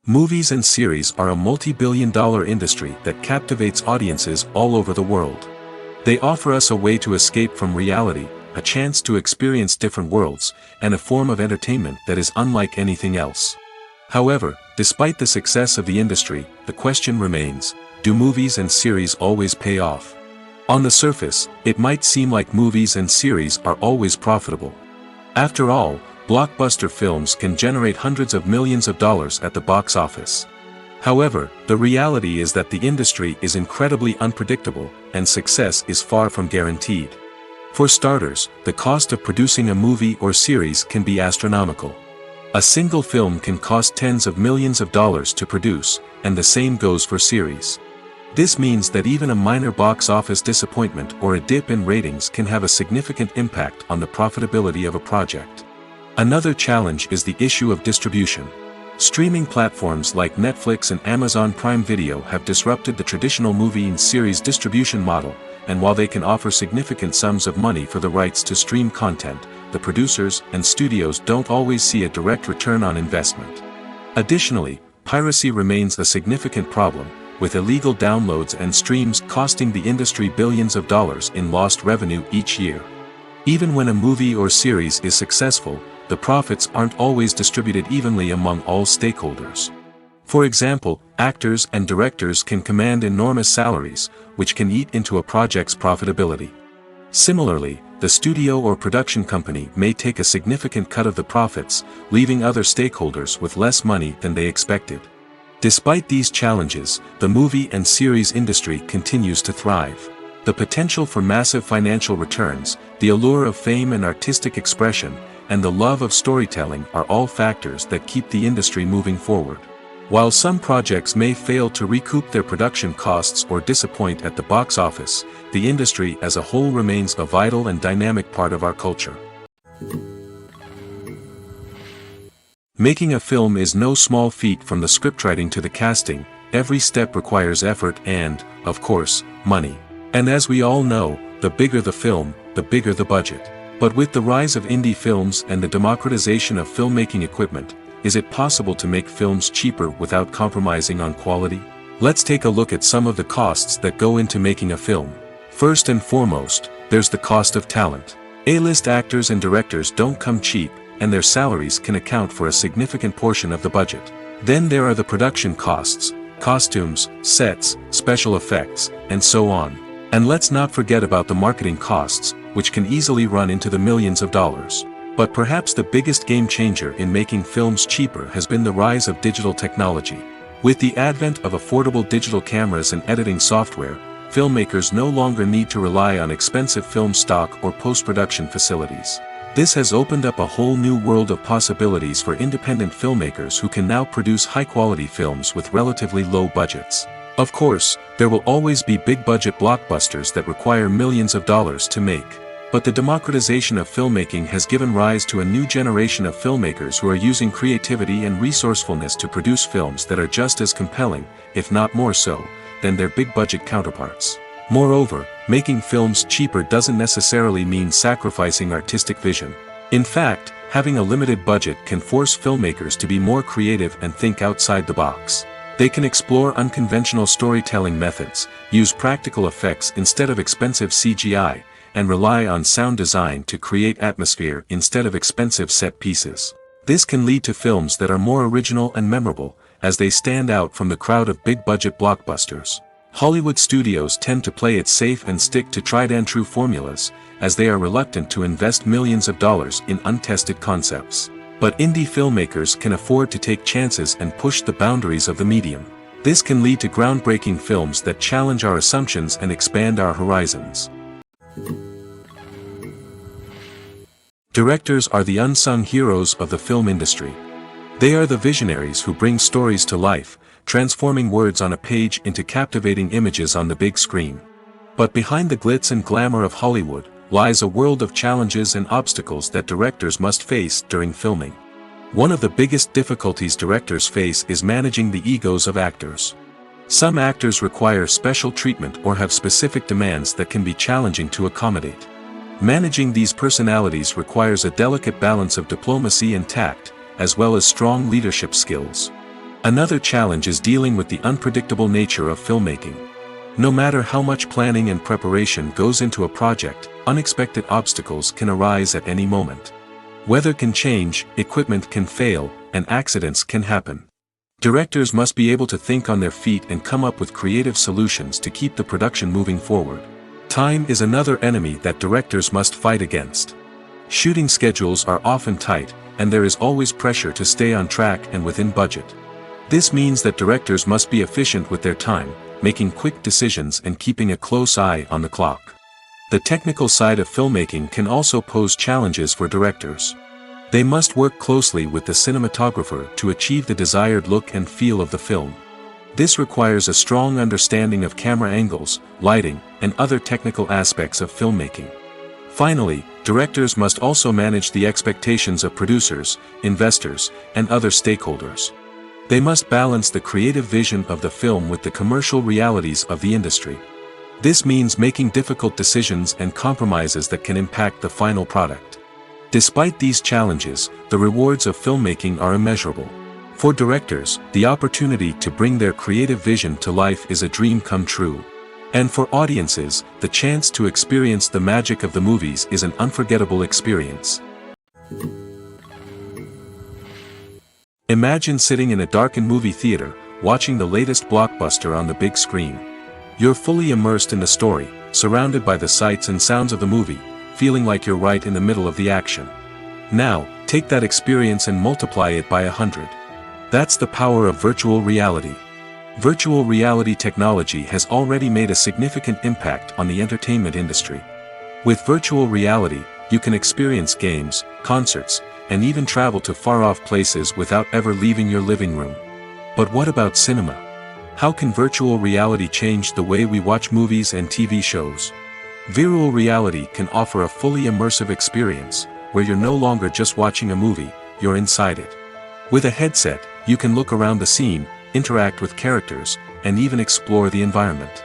Movies and series are a multi-billion-dollar industry that captivates audiences all over the world. They offer us a way to escape from reality, a chance to experience different worlds, and a form of entertainment that is unlike anything else. However, despite the success of the industry, the question remains, do movies and series always pay off? On the surface, it might seem like movies and series are always profitable. After all, blockbuster films can generate hundreds of millions of dollars at the box office. However, the reality is that the industry is incredibly unpredictable, and success is far from guaranteed. For starters, the cost of producing a movie or series can be astronomical. A single film can cost tens of millions of dollars to produce, and the same goes for series. This means that even a minor box office disappointment or a dip in ratings can have a significant impact on the profitability of a project. Another challenge is the issue of distribution. Streaming platforms like Netflix and Amazon Prime Video have disrupted the traditional movie and series distribution model, and while they can offer significant sums of money for the rights to stream content, the producers and studios don't always see a direct return on investment. Additionally, piracy remains a significant problem, with illegal downloads and streams costing the industry billions of dollars in lost revenue each year. Even when a movie or series is successful, the profits aren't always distributed evenly among all stakeholders. For example, actors and directors can command enormous salaries, which can eat into a project's profitability. Similarly, the studio or production company may take a significant cut of the profits, leaving other stakeholders with less money than they expected. Despite these challenges, the movie and series industry continues to thrive. The potential for massive financial returns, the allure of fame and artistic expression, and the love of storytelling are all factors that keep the industry moving forward. While some projects may fail to recoup their production costs or disappoint at the box office, the industry as a whole remains a vital and dynamic part of our culture. Making a film is no small feat. From the scriptwriting to the casting, every step requires effort and, of course, money. And as we all know, the bigger the film, the bigger the budget. But with the rise of indie films and the democratization of filmmaking equipment, is it possible to make films cheaper without compromising on quality? Let's take a look at some of the costs that go into making a film. First and foremost, there's the cost of talent. A-list actors and directors don't come cheap, and their salaries can account for a significant portion of the budget. Then there are the production costs, costumes, sets, special effects, and so on. And let's not forget about the marketing costs, which can easily run into the millions of dollars. But perhaps the biggest game changer in making films cheaper has been the rise of digital technology. With the advent of affordable digital cameras and editing software, filmmakers no longer need to rely on expensive film stock or post-production facilities. This has opened up a whole new world of possibilities for independent filmmakers who can now produce high-quality films with relatively low budgets. Of course, there will always be big-budget blockbusters that require millions of dollars to make. But the democratization of filmmaking has given rise to a new generation of filmmakers who are using creativity and resourcefulness to produce films that are just as compelling, if not more so, than their big-budget counterparts. Moreover, making films cheaper doesn't necessarily mean sacrificing artistic vision. In fact, having a limited budget can force filmmakers to be more creative and think outside the box. They can explore unconventional storytelling methods, use practical effects instead of expensive CGI, and rely on sound design to create atmosphere instead of expensive set pieces. This can lead to films that are more original and memorable, as they stand out from the crowd of big-budget blockbusters. Hollywood studios tend to play it safe and stick to tried-and-true formulas, as they are reluctant to invest millions of dollars in untested concepts. But indie filmmakers can afford to take chances and push the boundaries of the medium. This can lead to groundbreaking films that challenge our assumptions and expand our horizons. Directors are the unsung heroes of the film industry. They are the visionaries who bring stories to life, transforming words on a page into captivating images on the big screen. But behind the glitz and glamour of Hollywood lies a world of challenges and obstacles that directors must face during filming. One of the biggest difficulties directors face is managing the egos of actors. Some actors require special treatment or have specific demands that can be challenging to accommodate. Managing these personalities requires a delicate balance of diplomacy and tact, as well as strong leadership skills. Another challenge is dealing with the unpredictable nature of filmmaking. No matter how much planning and preparation goes into a project, unexpected obstacles can arise at any moment. Weather can change, equipment can fail, and accidents can happen. Directors must be able to think on their feet and come up with creative solutions to keep the production moving forward. Time is another enemy that directors must fight against. Shooting schedules are often tight, and there is always pressure to stay on track and within budget. This means that directors must be efficient with their time, making quick decisions and keeping a close eye on the clock. The technical side of filmmaking can also pose challenges for directors. They must work closely with the cinematographer to achieve the desired look and feel of the film. This requires a strong understanding of camera angles, lighting, and other technical aspects of filmmaking. Finally, directors must also manage the expectations of producers, investors, and other stakeholders. They must balance the creative vision of the film with the commercial realities of the industry. This means making difficult decisions and compromises that can impact the final product. Despite these challenges, the rewards of filmmaking are immeasurable. For directors, the opportunity to bring their creative vision to life is a dream come true. And for audiences, the chance to experience the magic of the movies is an unforgettable experience. Imagine sitting in a darkened movie theater, watching the latest blockbuster on the big screen. You're fully immersed in the story, surrounded by the sights and sounds of the movie, feeling like you're right in the middle of the action. Now, take that experience and multiply it by 100. That's the power of virtual reality. Virtual reality technology has already made a significant impact on the entertainment industry. With virtual reality, you can experience games, concerts, and even travel to far-off places without ever leaving your living room. But what about cinema? How can virtual reality change the way we watch movies and TV shows? Virtual reality can offer a fully immersive experience, where you're no longer just watching a movie, you're inside it. With a headset, you can look around the scene, interact with characters, and even explore the environment.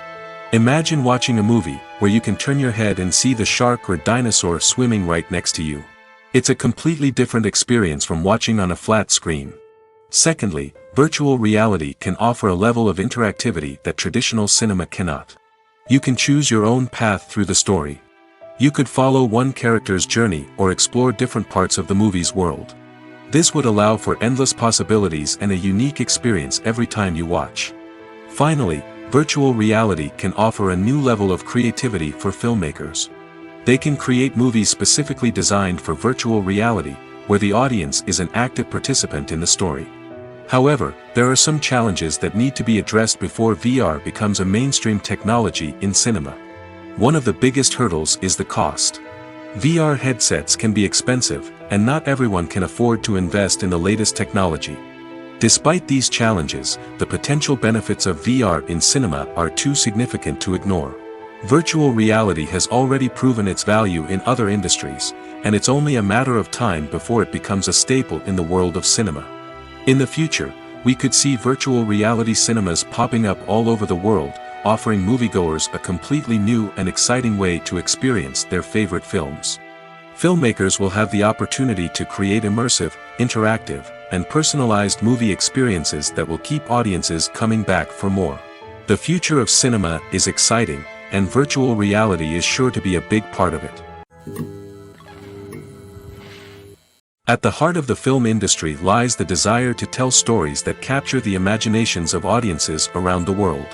Imagine watching a movie where you can turn your head and see the shark or dinosaur swimming right next to you. It's a completely different experience from watching on a flat screen. Secondly, virtual reality can offer a level of interactivity that traditional cinema cannot. You can choose your own path through the story. You could follow one character's journey or explore different parts of the movie's world. This would allow for endless possibilities and a unique experience every time you watch. Finally, virtual reality can offer a new level of creativity for filmmakers. They can create movies specifically designed for virtual reality, where the audience is an active participant in the story. However, there are some challenges that need to be addressed before VR becomes a mainstream technology in cinema. One of the biggest hurdles is the cost. VR headsets can be expensive, and not everyone can afford to invest in the latest technology. Despite these challenges, the potential benefits of VR in cinema are too significant to ignore. Virtual reality has already proven its value in other industries, and it's only a matter of time before it becomes a staple in the world of cinema. In the future, we could see virtual reality cinemas popping up all over the world, offering moviegoers a completely new and exciting way to experience their favorite films. Filmmakers will have the opportunity to create immersive, interactive, and personalized movie experiences that will keep audiences coming back for more. The future of cinema is exciting, and virtual reality is sure to be a big part of it. At the heart of the film industry lies the desire to tell stories that capture the imaginations of audiences around the world.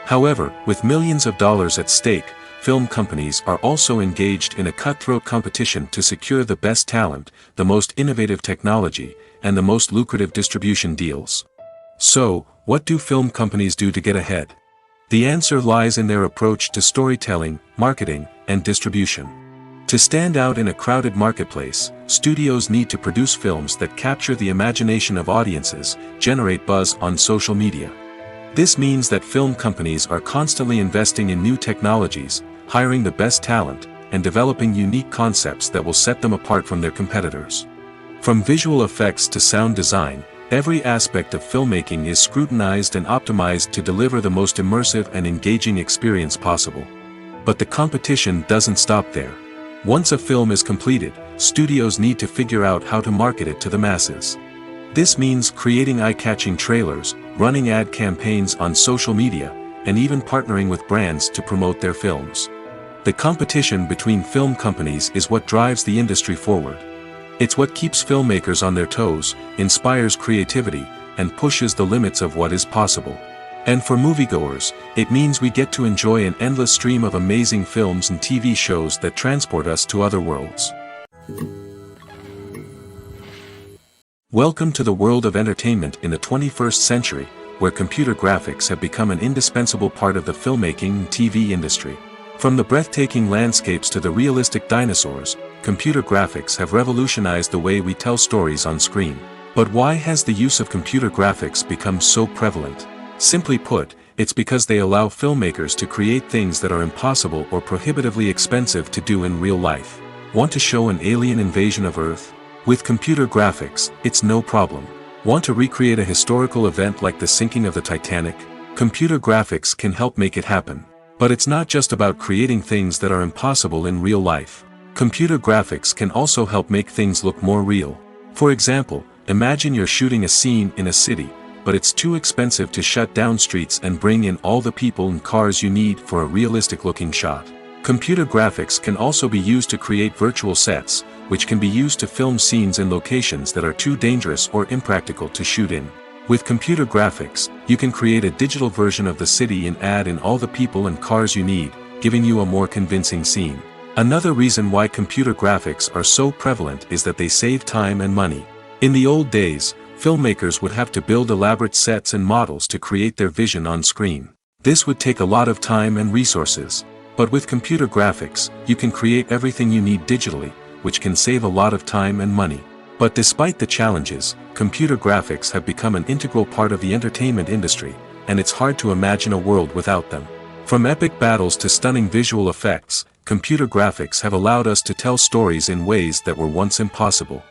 However, with millions of dollars at stake, film companies are also engaged in a cutthroat competition to secure the best talent, the most innovative technology, and the most lucrative distribution deals. So, what do film companies do to get ahead? The answer lies in their approach to storytelling, marketing, and distribution. To stand out in a crowded marketplace, studios need to produce films that capture the imagination of audiences, generate buzz on social media. This means that film companies are constantly investing in new technologies, hiring the best talent, and developing unique concepts that will set them apart from their competitors. From visual effects to sound design, every aspect of filmmaking is scrutinized and optimized to deliver the most immersive and engaging experience possible. But the competition doesn't stop there. Once a film is completed, studios need to figure out how to market it to the masses. This means creating eye-catching trailers, running ad campaigns on social media, and even partnering with brands to promote their films. The competition between film companies is what drives the industry forward. It's what keeps filmmakers on their toes, inspires creativity, and pushes the limits of what is possible. And for moviegoers, it means we get to enjoy an endless stream of amazing films and TV shows that transport us to other worlds. Welcome to the world of entertainment in the 21st century, where computer graphics have become an indispensable part of the filmmaking and TV industry. From the breathtaking landscapes to the realistic dinosaurs, computer graphics have revolutionized the way we tell stories on screen. But why has the use of computer graphics become so prevalent? Simply put, it's because they allow filmmakers to create things that are impossible or prohibitively expensive to do in real life. Want to show an alien invasion of Earth? With computer graphics, it's no problem. Want to recreate a historical event like the sinking of the Titanic? Computer graphics can help make it happen. But it's not just about creating things that are impossible in real life. Computer graphics can also help make things look more real. For example, imagine you're shooting a scene in a city, but it's too expensive to shut down streets and bring in all the people and cars you need for a realistic-looking shot. Computer graphics can also be used to create virtual sets, which can be used to film scenes in locations that are too dangerous or impractical to shoot in. With computer graphics, you can create a digital version of the city and add in all the people and cars you need, giving you a more convincing scene. Another reason why computer graphics are so prevalent is that they save time and money. In the old days, filmmakers would have to build elaborate sets and models to create their vision on screen. This would take a lot of time and resources. But with computer graphics, you can create everything you need digitally, which can save a lot of time and money. But despite the challenges, computer graphics have become an integral part of the entertainment industry, and it's hard to imagine a world without them. From epic battles to stunning visual effects, computer graphics have allowed us to tell stories in ways that were once impossible.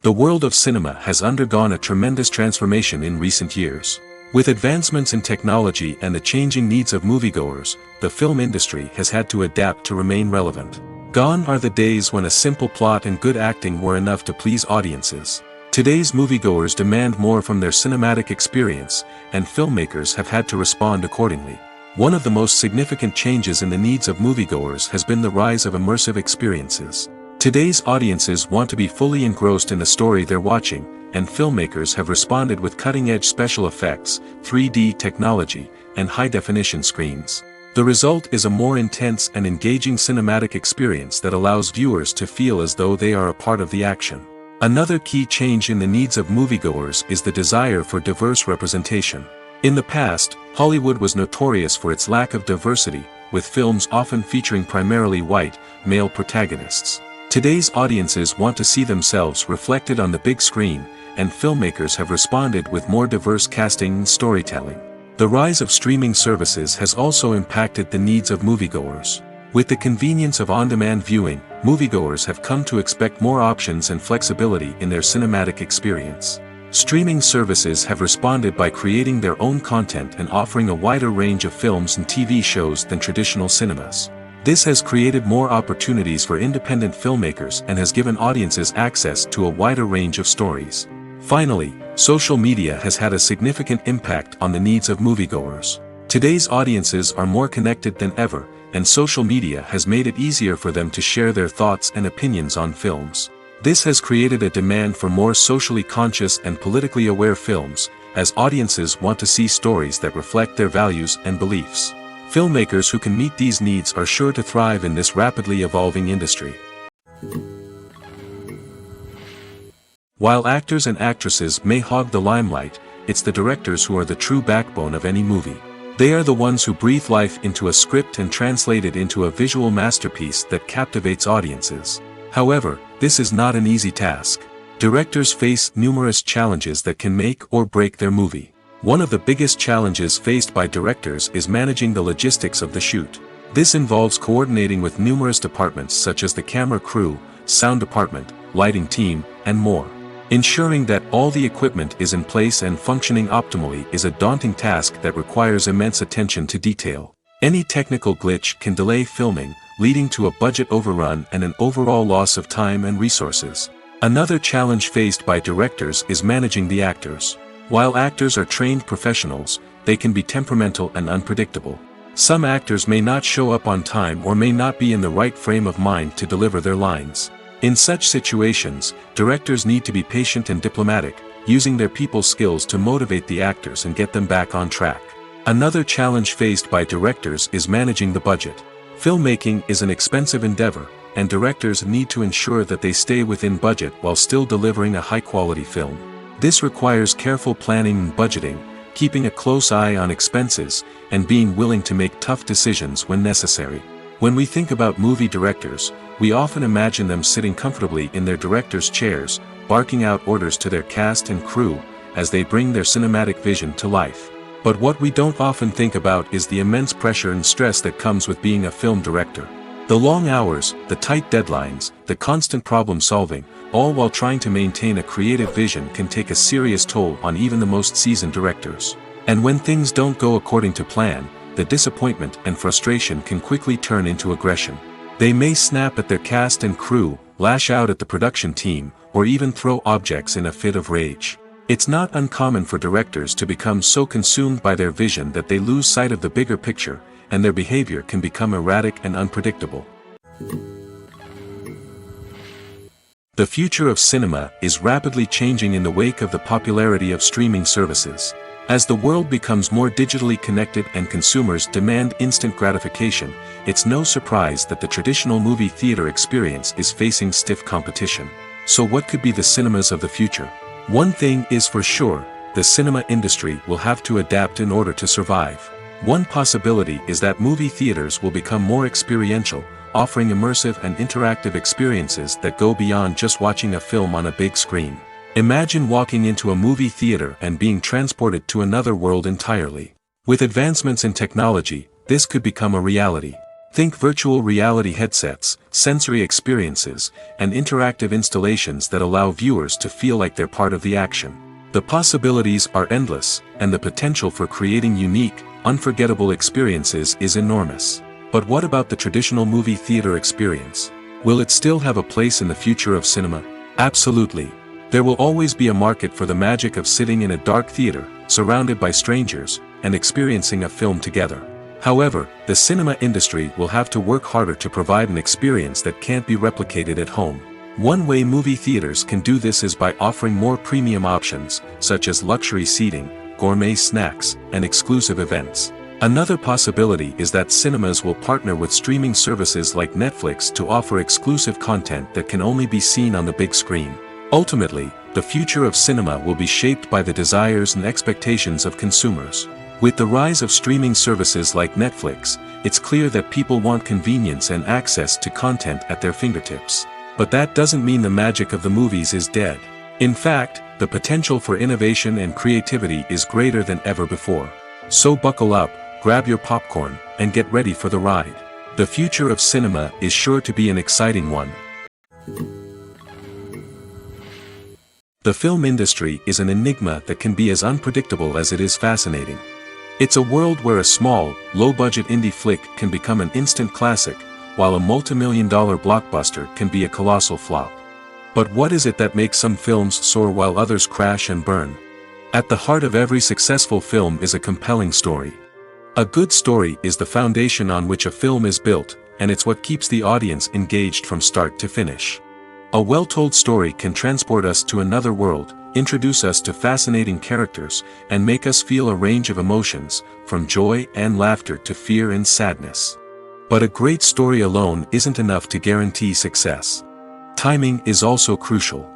The world of cinema has undergone a tremendous transformation in recent years. With advancements in technology and the changing needs of moviegoers, the film industry has had to adapt to remain relevant. Gone are the days when a simple plot and good acting were enough to please audiences. Today's moviegoers demand more from their cinematic experience, and filmmakers have had to respond accordingly. One of the most significant changes in the needs of moviegoers has been the rise of immersive experiences. Today's audiences want to be fully engrossed in the story they're watching, and filmmakers have responded with cutting-edge special effects, 3D technology, and high-definition screens. The result is a more intense and engaging cinematic experience that allows viewers to feel as though they are a part of the action. Another key change in the needs of moviegoers is the desire for diverse representation. In the past, Hollywood was notorious for its lack of diversity, with films often featuring primarily white, male protagonists. Today's audiences want to see themselves reflected on the big screen, and filmmakers have responded with more diverse casting and storytelling. The rise of streaming services has also impacted the needs of moviegoers. With the convenience of on-demand viewing, moviegoers have come to expect more options and flexibility in their cinematic experience. Streaming services have responded by creating their own content and offering a wider range of films and TV shows than traditional cinemas. This has created more opportunities for independent filmmakers and has given audiences access to a wider range of stories. Finally, social media has had a significant impact on the needs of moviegoers. Today's audiences are more connected than ever, and social media has made it easier for them to share their thoughts and opinions on films. This has created a demand for more socially conscious and politically aware films, as audiences want to see stories that reflect their values and beliefs. Filmmakers who can meet these needs are sure to thrive in this rapidly evolving industry. While actors and actresses may hog the limelight, it's the directors who are the true backbone of any movie. They are the ones who breathe life into a script and translate it into a visual masterpiece that captivates audiences. However, this is not an easy task. Directors face numerous challenges that can make or break their movie. One of the biggest challenges faced by directors is managing the logistics of the shoot. This involves coordinating with numerous departments such as the camera crew, sound department, lighting team, and more. Ensuring that all the equipment is in place and functioning optimally is a daunting task that requires immense attention to detail. Any technical glitch can delay filming, leading to a budget overrun and an overall loss of time and resources. Another challenge faced by directors is managing the actors. While actors are trained professionals, they can be temperamental and unpredictable. Some actors may not show up on time or may not be in the right frame of mind to deliver their lines. In such situations, directors need to be patient and diplomatic, using their people skills to motivate the actors and get them back on track. Another challenge faced by directors is managing the budget. Filmmaking is an expensive endeavor, and directors need to ensure that they stay within budget while still delivering a high-quality film. This requires careful planning and budgeting, keeping a close eye on expenses, and being willing to make tough decisions when necessary. When we think about movie directors, we often imagine them sitting comfortably in their director's chairs, barking out orders to their cast and crew, as they bring their cinematic vision to life. But what we don't often think about is the immense pressure and stress that comes with being a film director. The long hours, the tight deadlines, the constant problem solving, all while trying to maintain a creative vision can take a serious toll on even the most seasoned directors. And when things don't go according to plan, the disappointment and frustration can quickly turn into aggression. They may snap at their cast and crew, lash out at the production team, or even throw objects in a fit of rage. It's not uncommon for directors to become so consumed by their vision that they lose sight of the bigger picture, and their behavior can become erratic and unpredictable. The future of cinema is rapidly changing in the wake of the popularity of streaming services. As the world becomes more digitally connected and consumers demand instant gratification, it's no surprise that the traditional movie theater experience is facing stiff competition. So what could be the cinemas of the future? One thing is for sure, the cinema industry will have to adapt in order to survive. One possibility is that movie theaters will become more experiential, offering immersive and interactive experiences that go beyond just watching a film on a big screen. Imagine walking into a movie theater and being transported to another world entirely. With advancements in technology, this could become a reality. Think virtual reality headsets, sensory experiences, and interactive installations that allow viewers to feel like they're part of the action. The possibilities are endless, and the potential for creating unique, unforgettable experiences is enormous. But what about the traditional movie theater experience? Will it still have a place in the future of cinema? Absolutely. There will always be a market for the magic of sitting in a dark theater, surrounded by strangers, and experiencing a film together. However, the cinema industry will have to work harder to provide an experience that can't be replicated at home. One way movie theaters can do this is by offering more premium options, such as luxury seating, gourmet snacks, and exclusive events. Another possibility is that cinemas will partner with streaming services like Netflix to offer exclusive content that can only be seen on the big screen. Ultimately, the future of cinema will be shaped by the desires and expectations of consumers. With the rise of streaming services like Netflix, it's clear that people want convenience and access to content at their fingertips. But that doesn't mean the magic of the movies is dead. In fact, the potential for innovation and creativity is greater than ever before. So buckle up, grab your popcorn, and get ready for the ride. The future of cinema is sure to be an exciting one. The film industry is an enigma that can be as unpredictable as it is fascinating. It's a world where a small, low-budget indie flick can become an instant classic, while a multi-million-dollar blockbuster can be a colossal flop. But what is it that makes some films soar while others crash and burn? At the heart of every successful film is a compelling story. A good story is the foundation on which a film is built, and it's what keeps the audience engaged from start to finish. A well-told story can transport us to another world, introduce us to fascinating characters, and make us feel a range of emotions, from joy and laughter to fear and sadness. But a great story alone isn't enough to guarantee success. Timing is also crucial.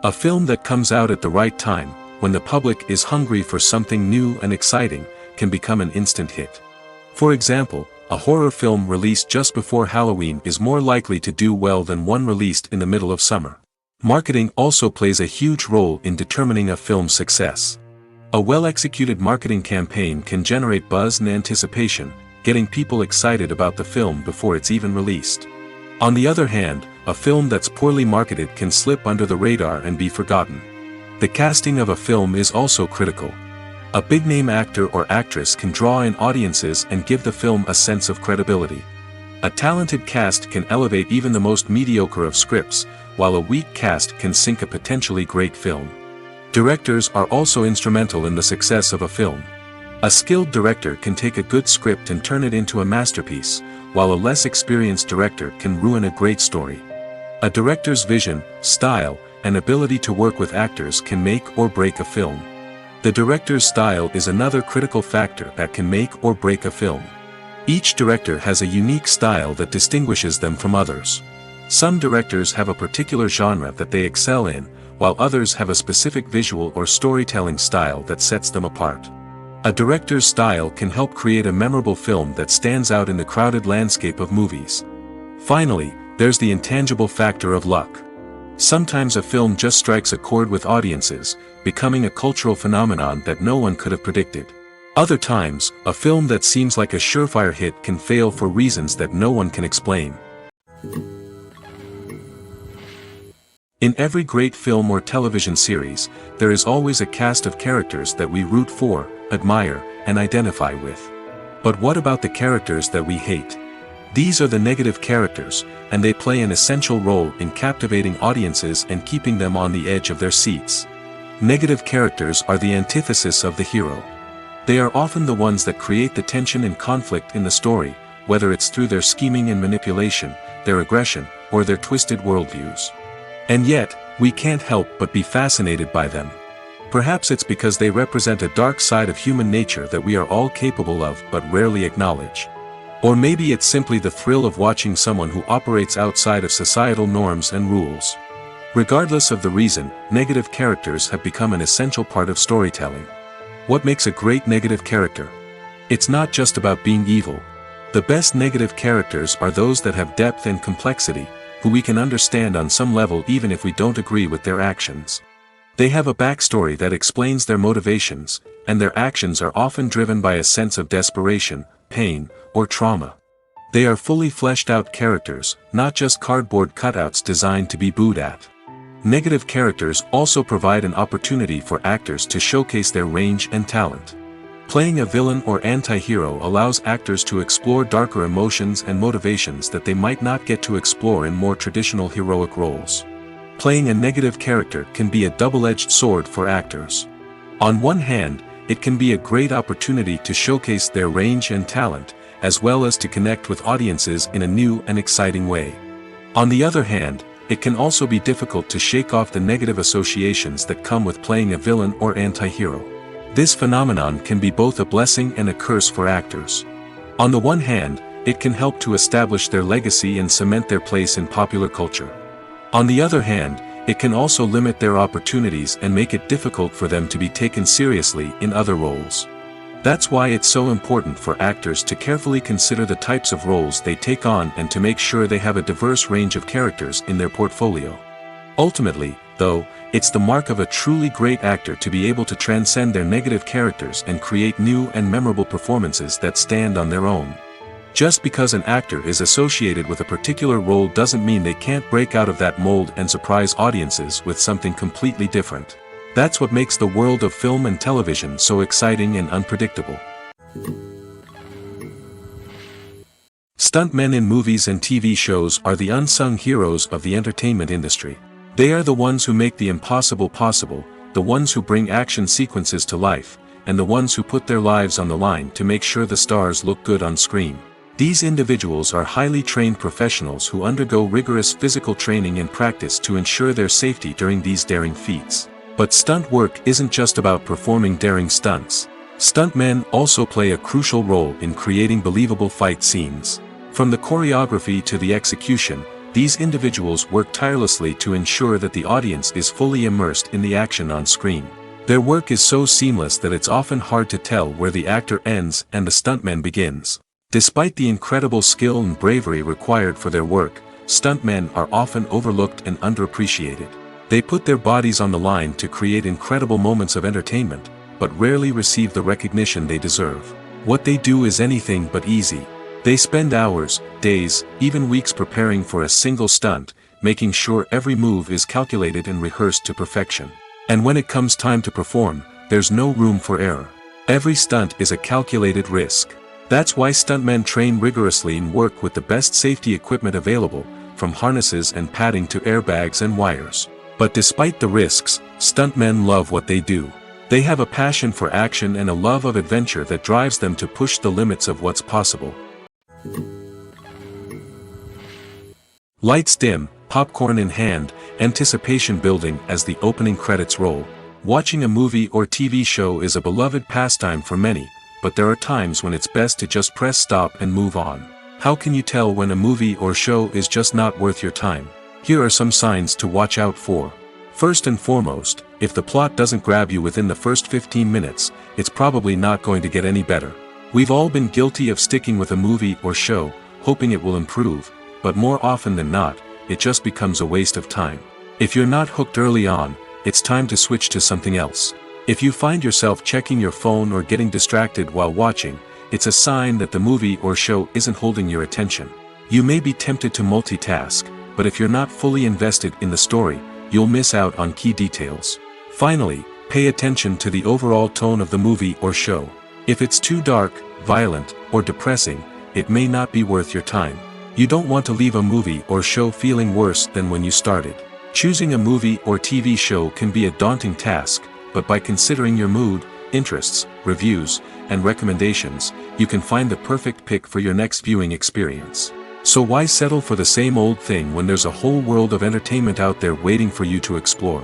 A film that comes out at the right time, when the public is hungry for something new and exciting, can become an instant hit. For example, a horror film released just before Halloween is more likely to do well than one released in the middle of summer. Marketing also plays a huge role in determining a film's success. A well-executed marketing campaign can generate buzz and anticipation, getting people excited about the film before it's even released. On the other hand, a film that's poorly marketed can slip under the radar and be forgotten. The casting of a film is also critical. A big-name actor or actress can draw in audiences and give the film a sense of credibility. A talented cast can elevate even the most mediocre of scripts, while a weak cast can sink a potentially great film. Directors are also instrumental in the success of a film. A skilled director can take a good script and turn it into a masterpiece, while a less experienced director can ruin a great story. A director's vision, style, and ability to work with actors can make or break a film. The director's style is another critical factor that can make or break a film. Each director has a unique style that distinguishes them from others. Some directors have a particular genre that they excel in, while others have a specific visual or storytelling style that sets them apart. A director's style can help create a memorable film that stands out in the crowded landscape of movies. Finally, there's the intangible factor of luck. Sometimes a film just strikes a chord with audiences, becoming a cultural phenomenon that no one could have predicted. Other times, a film that seems like a surefire hit can fail for reasons that no one can explain. In every great film or television series, there is always a cast of characters that we root for, admire, and identify with. But what about the characters that we hate? These are the negative characters, and they play an essential role in captivating audiences and keeping them on the edge of their seats. Negative characters are the antithesis of the hero. They are often the ones that create the tension and conflict in the story, whether it's through their scheming and manipulation, their aggression, or their twisted worldviews. And yet, we can't help but be fascinated by them. Perhaps it's because they represent a dark side of human nature that we are all capable of but rarely acknowledge. Or maybe it's simply the thrill of watching someone who operates outside of societal norms and rules. Regardless of the reason, negative characters have become an essential part of storytelling. What makes a great negative character? It's not just about being evil. The best negative characters are those that have depth and complexity, who we can understand on some level even if we don't agree with their actions. They have a backstory that explains their motivations, and their actions are often driven by a sense of desperation, pain, or trauma. They are fully fleshed out characters, not just cardboard cutouts designed to be booed at. Negative characters also provide an opportunity for actors to showcase their range and talent. Playing a villain or anti-hero allows actors to explore darker emotions and motivations that they might not get to explore in more traditional heroic roles. Playing a negative character can be a double-edged sword for actors. On one hand, it can be a great opportunity to showcase their range and talent, as well as to connect with audiences in a new and exciting way. On the other hand, it can also be difficult to shake off the negative associations that come with playing a villain or anti-hero. This phenomenon can be both a blessing and a curse for actors. On the one hand, it can help to establish their legacy and cement their place in popular culture. On the other hand, it can also limit their opportunities and make it difficult for them to be taken seriously in other roles. That's why it's so important for actors to carefully consider the types of roles they take on and to make sure they have a diverse range of characters in their portfolio. Ultimately, though, it's the mark of a truly great actor to be able to transcend their negative characters and create new and memorable performances that stand on their own. Just because an actor is associated with a particular role doesn't mean they can't break out of that mold and surprise audiences with something completely different. That's what makes the world of film and television so exciting and unpredictable. Stuntmen in movies and TV shows are the unsung heroes of the entertainment industry. They are the ones who make the impossible possible, the ones who bring action sequences to life, and the ones who put their lives on the line to make sure the stars look good on screen. These individuals are highly trained professionals who undergo rigorous physical training and practice to ensure their safety during these daring feats. But stunt work isn't just about performing daring stunts. Stuntmen also play a crucial role in creating believable fight scenes. From the choreography to the execution, these individuals work tirelessly to ensure that the audience is fully immersed in the action on screen. Their work is so seamless that it's often hard to tell where the actor ends and the stuntman begins. Despite the incredible skill and bravery required for their work, stuntmen are often overlooked and underappreciated. They put their bodies on the line to create incredible moments of entertainment, but rarely receive the recognition they deserve. What they do is anything but easy. They spend hours, days, even weeks preparing for a single stunt, making sure every move is calculated and rehearsed to perfection. And when it comes time to perform, there's no room for error. Every stunt is a calculated risk. That's why stuntmen train rigorously and work with the best safety equipment available, from harnesses and padding to airbags and wires. But despite the risks, stuntmen love what they do. They have a passion for action and a love of adventure that drives them to push the limits of what's possible. Lights dim, popcorn in hand, anticipation building as the opening credits roll. Watching a movie or TV show is a beloved pastime for many, but there are times when it's best to just press stop and move on. How can you tell when a movie or show is just not worth your time? Here are some signs to watch out for. First and foremost, if the plot doesn't grab you within the first 15 minutes, it's probably not going to get any better. We've all been guilty of sticking with a movie or show, hoping it will improve, but more often than not, it just becomes a waste of time. If you're not hooked early on, it's time to switch to something else. If you find yourself checking your phone or getting distracted while watching, it's a sign that the movie or show isn't holding your attention. You may be tempted to multitask, but if you're not fully invested in the story, you'll miss out on key details. Finally, pay attention to the overall tone of the movie or show. If it's too dark, violent, or depressing, it may not be worth your time. You don't want to leave a movie or show feeling worse than when you started. Choosing a movie or TV show can be a daunting task, but by considering your mood, interests, reviews, and recommendations, you can find the perfect pick for your next viewing experience. So why settle for the same old thing when there's a whole world of entertainment out there waiting for you to explore?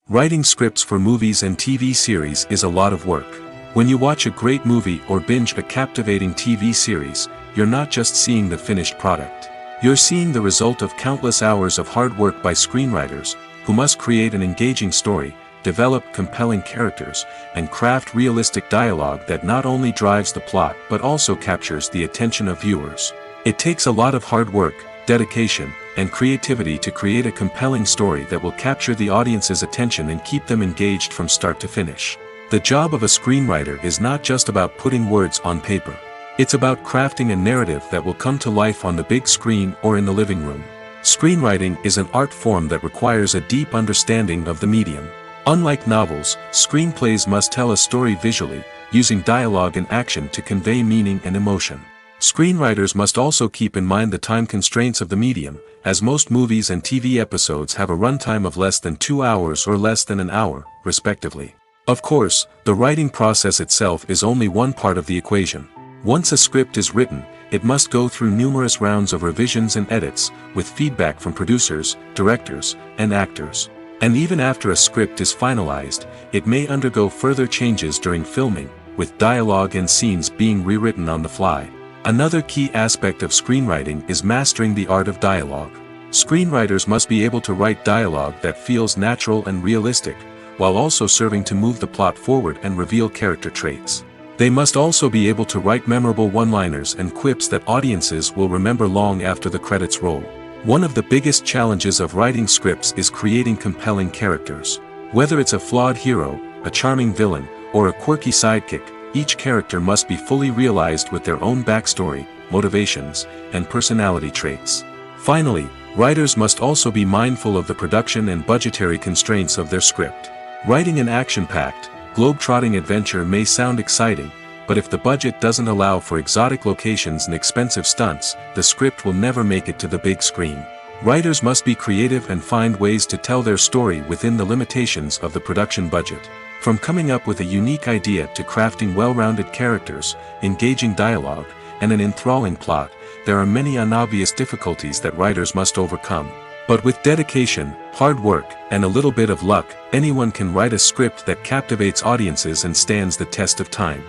Writing scripts for movies and TV series is a lot of work. When you watch a great movie or binge a captivating TV series, you're not just seeing the finished product. You're seeing the result of countless hours of hard work by screenwriters, who must create an engaging story, develop compelling characters, and craft realistic dialogue that not only drives the plot but also captures the attention of viewers. It takes a lot of hard work, dedication, and creativity to create a compelling story that will capture the audience's attention and keep them engaged from start to finish. The job of a screenwriter is not just about putting words on paper. It's about crafting a narrative that will come to life on the big screen or in the living room. Screenwriting is an art form that requires a deep understanding of the medium. Unlike novels, screenplays must tell a story visually, using dialogue and action to convey meaning and emotion. Screenwriters must also keep in mind the time constraints of the medium, as most movies and TV episodes have a runtime of less than 2 hours or less than an hour, respectively. Of course, the writing process itself is only one part of the equation. Once a script is written, it must go through numerous rounds of revisions and edits, with feedback from producers, directors, and actors. And even after a script is finalized, it may undergo further changes during filming, with dialogue and scenes being rewritten on the fly. Another key aspect of screenwriting is mastering the art of dialogue. Screenwriters must be able to write dialogue that feels natural and realistic, while also serving to move the plot forward and reveal character traits. They must also be able to write memorable one-liners and quips that audiences will remember long after the credits roll. One of the biggest challenges of writing scripts is creating compelling characters. Whether it's a flawed hero, a charming villain, or a quirky sidekick, each character must be fully realized with their own backstory, motivations, and personality traits. Finally, writers must also be mindful of the production and budgetary constraints of their script. Writing an action-packed, globe-trotting adventure may sound exciting, but if the budget doesn't allow for exotic locations and expensive stunts, the script will never make it to the big screen. Writers must be creative and find ways to tell their story within the limitations of the production budget. From coming up with a unique idea to crafting well-rounded characters, engaging dialogue, and an enthralling plot, there are many unobvious difficulties that writers must overcome. But with dedication, hard work, and a little bit of luck, anyone can write a script that captivates audiences and stands the test of time.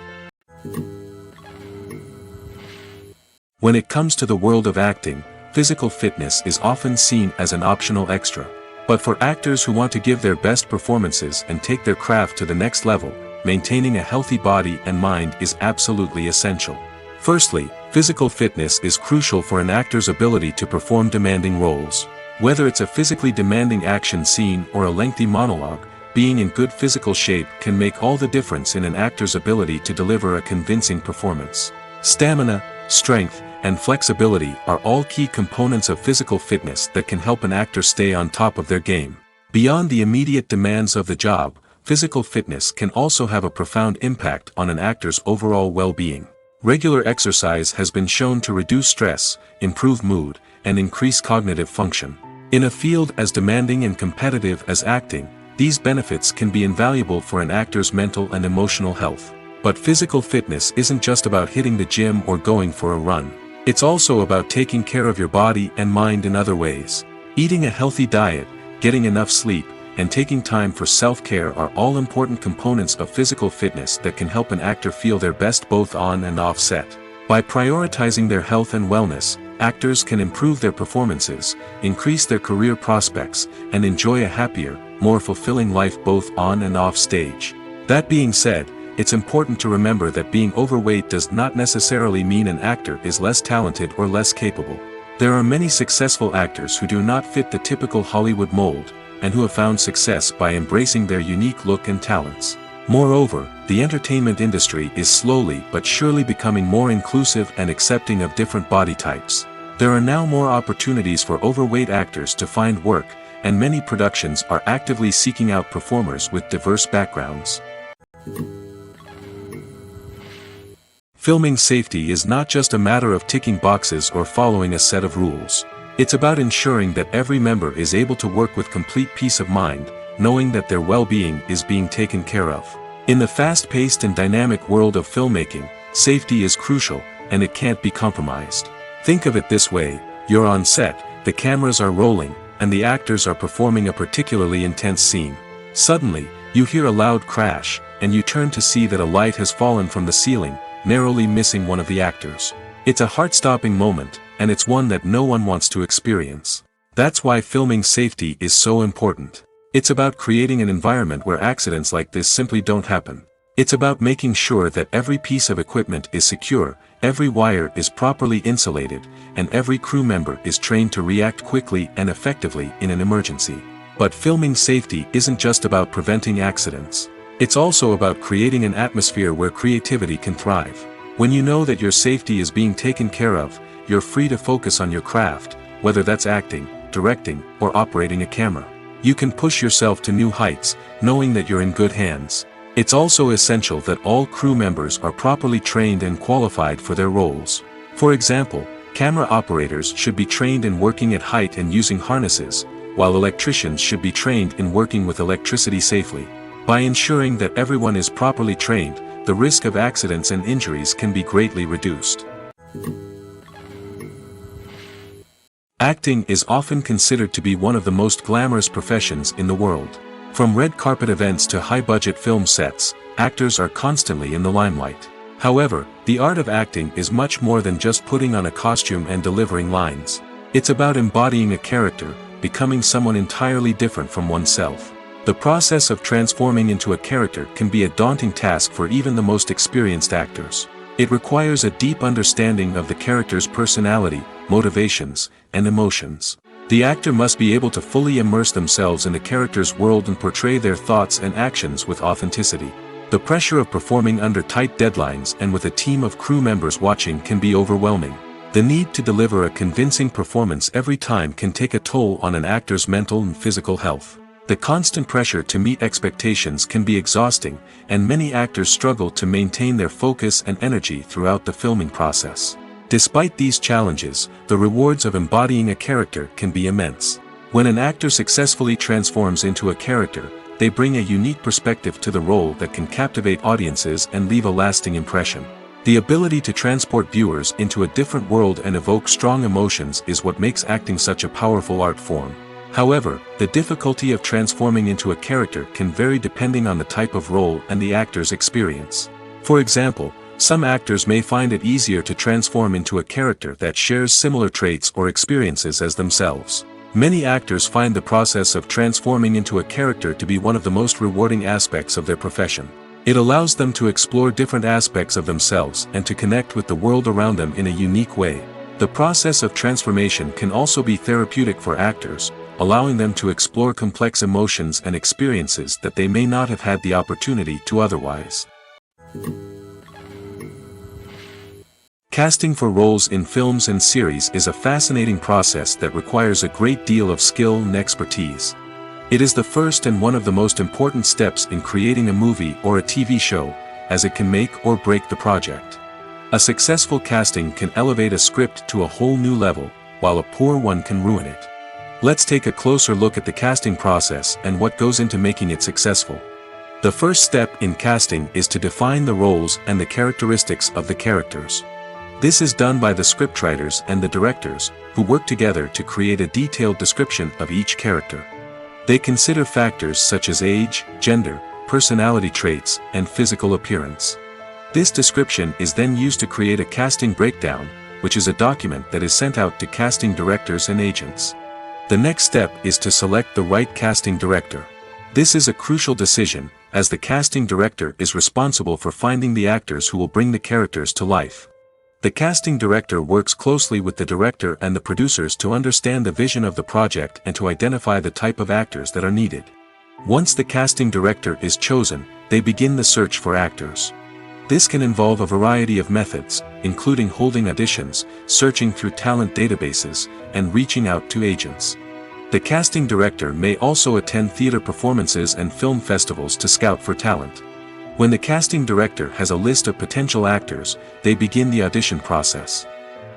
When it comes to the world of acting, physical fitness is often seen as an optional extra. But for actors who want to give their best performances and take their craft to the next level, maintaining a healthy body and mind is absolutely essential. Firstly, physical fitness is crucial for an actor's ability to perform demanding roles. Whether it's a physically demanding action scene or a lengthy monologue, being in good physical shape can make all the difference in an actor's ability to deliver a convincing performance. Stamina, strength, and flexibility are all key components of physical fitness that can help an actor stay on top of their game. Beyond the immediate demands of the job, physical fitness can also have a profound impact on an actor's overall well-being. Regular exercise has been shown to reduce stress, improve mood, and increase cognitive function. In a field as demanding and competitive as acting, these benefits can be invaluable for an actor's mental and emotional health. But physical fitness isn't just about hitting the gym or going for a run. It's also about taking care of your body and mind in other ways. Eating a healthy diet, getting enough sleep, and taking time for self-care are all important components of physical fitness that can help an actor feel their best both on and off set. By prioritizing their health and wellness, actors can improve their performances, increase their career prospects, and enjoy a happier, more fulfilling life both on and off stage. That being said, it's important to remember that being overweight does not necessarily mean an actor is less talented or less capable. There are many successful actors who do not fit the typical Hollywood mold, and who have found success by embracing their unique look and talents. Moreover, the entertainment industry is slowly but surely becoming more inclusive and accepting of different body types. There are now more opportunities for overweight actors to find work, and many productions are actively seeking out performers with diverse backgrounds. Filming safety is not just a matter of ticking boxes or following a set of rules. It's about ensuring that every member is able to work with complete peace of mind, knowing that their well-being is being taken care of. In the fast-paced and dynamic world of filmmaking, safety is crucial, and it can't be compromised. Think of it this way: you're on set, the cameras are rolling, and the actors are performing a particularly intense scene. Suddenly, you hear a loud crash, and you turn to see that a light has fallen from the ceiling, narrowly missing one of the actors. It's a heart-stopping moment, and it's one that no one wants to experience. That's why filming safety is so important. It's about creating an environment where accidents like this simply don't happen. It's about making sure that every piece of equipment is secure, every wire is properly insulated, and every crew member is trained to react quickly and effectively in an emergency. But filming safety isn't just about preventing accidents. It's also about creating an atmosphere where creativity can thrive. When you know that your safety is being taken care of, you're free to focus on your craft, whether that's acting, directing, or operating a camera. You can push yourself to new heights, knowing that you're in good hands. It's also essential that all crew members are properly trained and qualified for their roles. For example, camera operators should be trained in working at height and using harnesses, while electricians should be trained in working with electricity safely. By ensuring that everyone is properly trained, the risk of accidents and injuries can be greatly reduced. Acting is often considered to be one of the most glamorous professions in the world. From red carpet events to high-budget film sets, actors are constantly in the limelight. However, the art of acting is much more than just putting on a costume and delivering lines. It's about embodying a character, becoming someone entirely different from oneself. The process of transforming into a character can be a daunting task for even the most experienced actors. It requires a deep understanding of the character's personality, motivations, and emotions. The actor must be able to fully immerse themselves in the character's world and portray their thoughts and actions with authenticity. The pressure of performing under tight deadlines and with a team of crew members watching can be overwhelming. The need to deliver a convincing performance every time can take a toll on an actor's mental and physical health. The constant pressure to meet expectations can be exhausting, and many actors struggle to maintain their focus and energy throughout the filming process. Despite these challenges, the rewards of embodying a character can be immense. When an actor successfully transforms into a character, they bring a unique perspective to the role that can captivate audiences and leave a lasting impression. The ability to transport viewers into a different world and evoke strong emotions is what makes acting such a powerful art form. However, the difficulty of transforming into a character can vary depending on the type of role and the actor's experience. For example, some actors may find it easier to transform into a character that shares similar traits or experiences as themselves. Many actors find the process of transforming into a character to be one of the most rewarding aspects of their profession. It allows them to explore different aspects of themselves and to connect with the world around them in a unique way. The process of transformation can also be therapeutic for actors, allowing them to explore complex emotions and experiences that they may not have had the opportunity to otherwise. Casting for roles in films and series is a fascinating process that requires a great deal of skill and expertise. It is the first and one of the most important steps in creating a movie or a TV show, as it can make or break the project. A successful casting can elevate a script to a whole new level, while a poor one can ruin it. Let's take a closer look at the casting process and what goes into making it successful. The first step in casting is to define the roles and the characteristics of the characters. This is done by the scriptwriters and the directors, who work together to create a detailed description of each character. They consider factors such as age, gender, personality traits, and physical appearance. This description is then used to create a casting breakdown, which is a document that is sent out to casting directors and agents. The next step is to select the right casting director. This is a crucial decision, as the casting director is responsible for finding the actors who will bring the characters to life. The casting director works closely with the director and the producers to understand the vision of the project and to identify the type of actors that are needed. Once the casting director is chosen, they begin the search for actors. This can involve a variety of methods, including holding auditions, searching through talent databases, and reaching out to agents. The casting director may also attend theater performances and film festivals to scout for talent. When the casting director has a list of potential actors, they begin the audition process.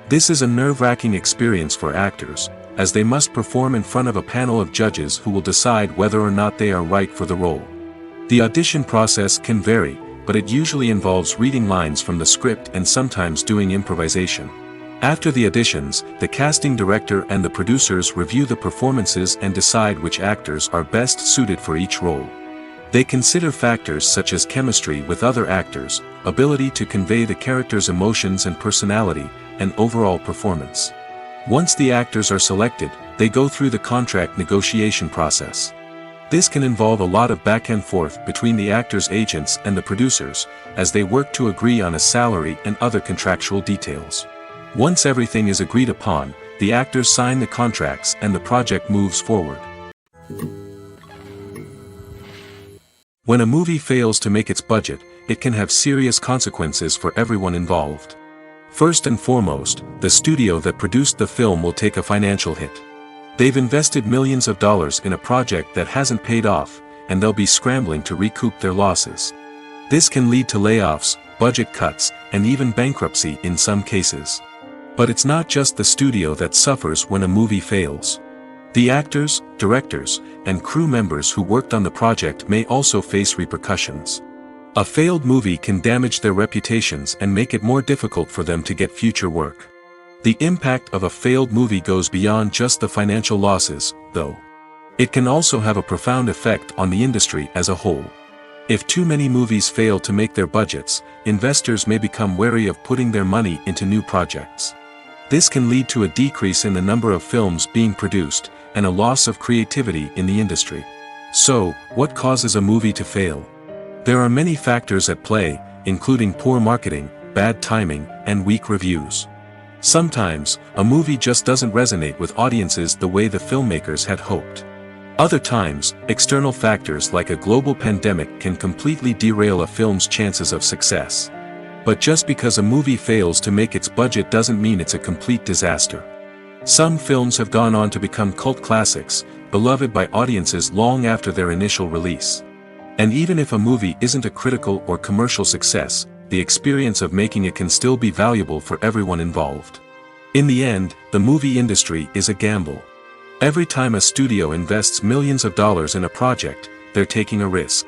This is a nerve-wracking experience for actors, as they must perform in front of a panel of judges who will decide whether or not they are right for the role. The audition process can vary, but it usually involves reading lines from the script and sometimes doing improvisation. After the auditions, the casting director and the producers review the performances and decide which actors are best suited for each role. They consider factors such as chemistry with other actors, ability to convey the character's emotions and personality, and overall performance. Once the actors are selected, they go through the contract negotiation process. This can involve a lot of back and forth between the actors' agents and the producers, as they work to agree on a salary and other contractual details. Once everything is agreed upon, the actors sign the contracts and the project moves forward. When a movie fails to make its budget, it can have serious consequences for everyone involved. First and foremost, the studio that produced the film will take a financial hit. They've invested millions of dollars in a project that hasn't paid off, and they'll be scrambling to recoup their losses. This can lead to layoffs, budget cuts, and even bankruptcy in some cases. But it's not just the studio that suffers when a movie fails. The actors, directors, and crew members who worked on the project may also face repercussions. A failed movie can damage their reputations and make it more difficult for them to get future work. The impact of a failed movie goes beyond just the financial losses, though. It can also have a profound effect on the industry as a whole. If too many movies fail to make their budgets, investors may become wary of putting their money into new projects. This can lead to a decrease in the number of films being produced, and a loss of creativity in the industry. So, what causes a movie to fail? There are many factors at play, including poor marketing, bad timing, and weak reviews. Sometimes, a movie just doesn't resonate with audiences the way the filmmakers had hoped. Other times, external factors like a global pandemic can completely derail a film's chances of success. But just because a movie fails to make its budget doesn't mean it's a complete disaster. Some films have gone on to become cult classics, beloved by audiences long after their initial release. And even if a movie isn't a critical or commercial success, the experience of making it can still be valuable for everyone involved. In the end, the movie industry is a gamble. Every time a studio invests millions of dollars in a project, they're taking a risk.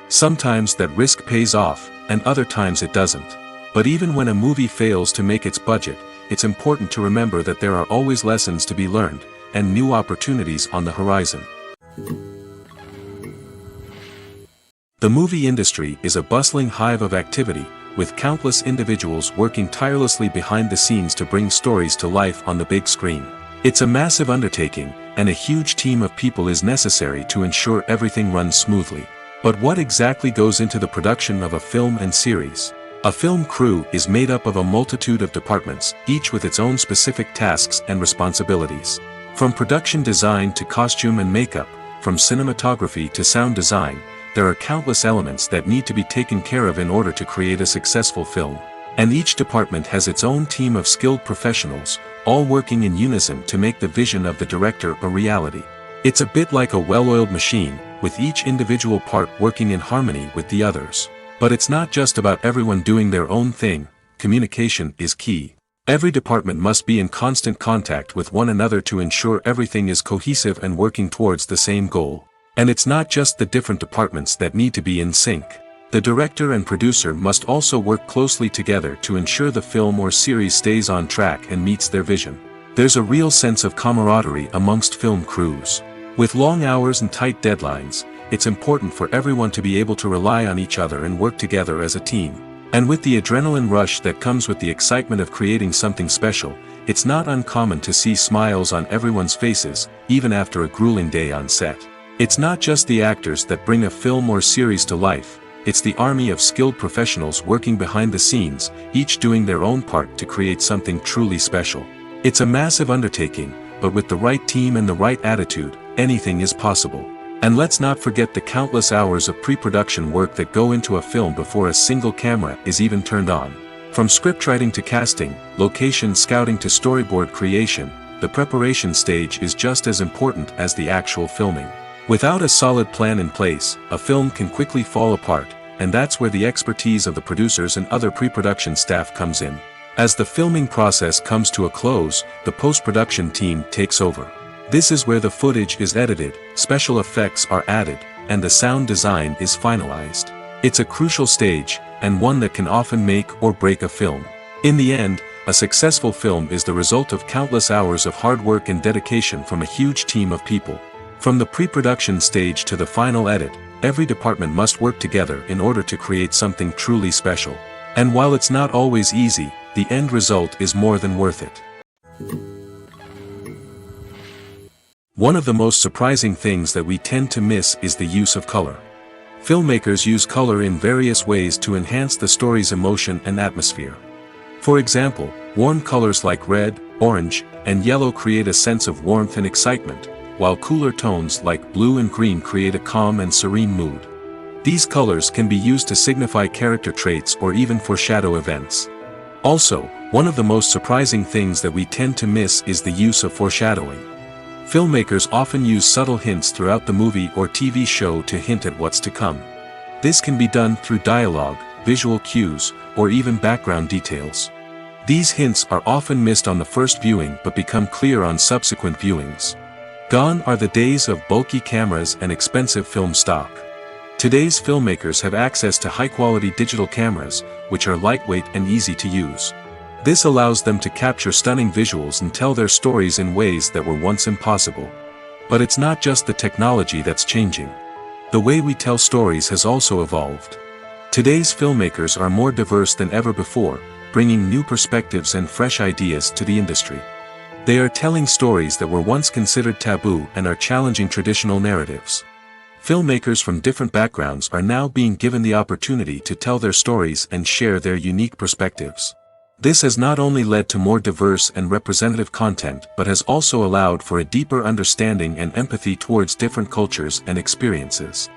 Sometimes that risk pays off, and other times it doesn't. But even when a movie fails to make its budget, it's important to remember that there are always lessons to be learned, and new opportunities on the horizon. The movie industry is a bustling hive of activity, with countless individuals working tirelessly behind the scenes to bring stories to life on the big screen. It's a massive undertaking, and a huge team of people is necessary to ensure everything runs smoothly. But what exactly goes into the production of a film and series? A film crew is made up of a multitude of departments, each with its own specific tasks and responsibilities. From production design to costume and makeup, from cinematography to sound design, there are countless elements that need to be taken care of in order to create a successful film. And each department has its own team of skilled professionals, all working in unison to make the vision of the director a reality. It's a bit like a well-oiled machine, with each individual part working in harmony with the others. But it's not just about everyone doing their own thing. Communication is key. Every department must be in constant contact with one another to ensure everything is cohesive and working towards the same goal. And it's not just the different departments that need to be in sync. The director and producer must also work closely together to ensure the film or series stays on track and meets their vision. There's a real sense of camaraderie amongst film crews. With long hours and tight deadlines, it's important for everyone to be able to rely on each other and work together as a team. And with the adrenaline rush that comes with the excitement of creating something special, it's not uncommon to see smiles on everyone's faces, even after a grueling day on set. It's not just the actors that bring a film or series to life, it's the army of skilled professionals working behind the scenes, each doing their own part to create something truly special. It's a massive undertaking, but with the right team and the right attitude, anything is possible. And let's not forget the countless hours of pre-production work that go into a film before a single camera is even turned on. From scriptwriting to casting, location scouting to storyboard creation, the preparation stage is just as important as the actual filming. Without a solid plan in place, a film can quickly fall apart, and that's where the expertise of the producers and other pre-production staff comes in. As the filming process comes to a close, the post-production team takes over. This is where the footage is edited, special effects are added, and the sound design is finalized. It's a crucial stage, and one that can often make or break a film. In the end, a successful film is the result of countless hours of hard work and dedication from a huge team of people. From the pre-production stage to the final edit, every department must work together in order to create something truly special. And while it's not always easy, the end result is more than worth it. One of the most surprising things that we tend to miss is the use of color. Filmmakers use color in various ways to enhance the story's emotion and atmosphere. For example, warm colors like red, orange, and yellow create a sense of warmth and excitement, while cooler tones like blue and green create a calm and serene mood. These colors can be used to signify character traits or even foreshadow events. Also, one of the most surprising things that we tend to miss is the use of foreshadowing. Filmmakers often use subtle hints throughout the movie or TV show to hint at what's to come. This can be done through dialogue, visual cues, or even background details. These hints are often missed on the first viewing but become clear on subsequent viewings. Gone are the days of bulky cameras and expensive film stock. Today's filmmakers have access to high-quality digital cameras, which are lightweight and easy to use. This allows them to capture stunning visuals and tell their stories in ways that were once impossible. But it's not just the technology that's changing. The way we tell stories has also evolved. Today's filmmakers are more diverse than ever before, bringing new perspectives and fresh ideas to the industry. They are telling stories that were once considered taboo and are challenging traditional narratives. Filmmakers from different backgrounds are now being given the opportunity to tell their stories and share their unique perspectives. This has not only led to more diverse and representative content but has also allowed for a deeper understanding and empathy towards different cultures and experiences.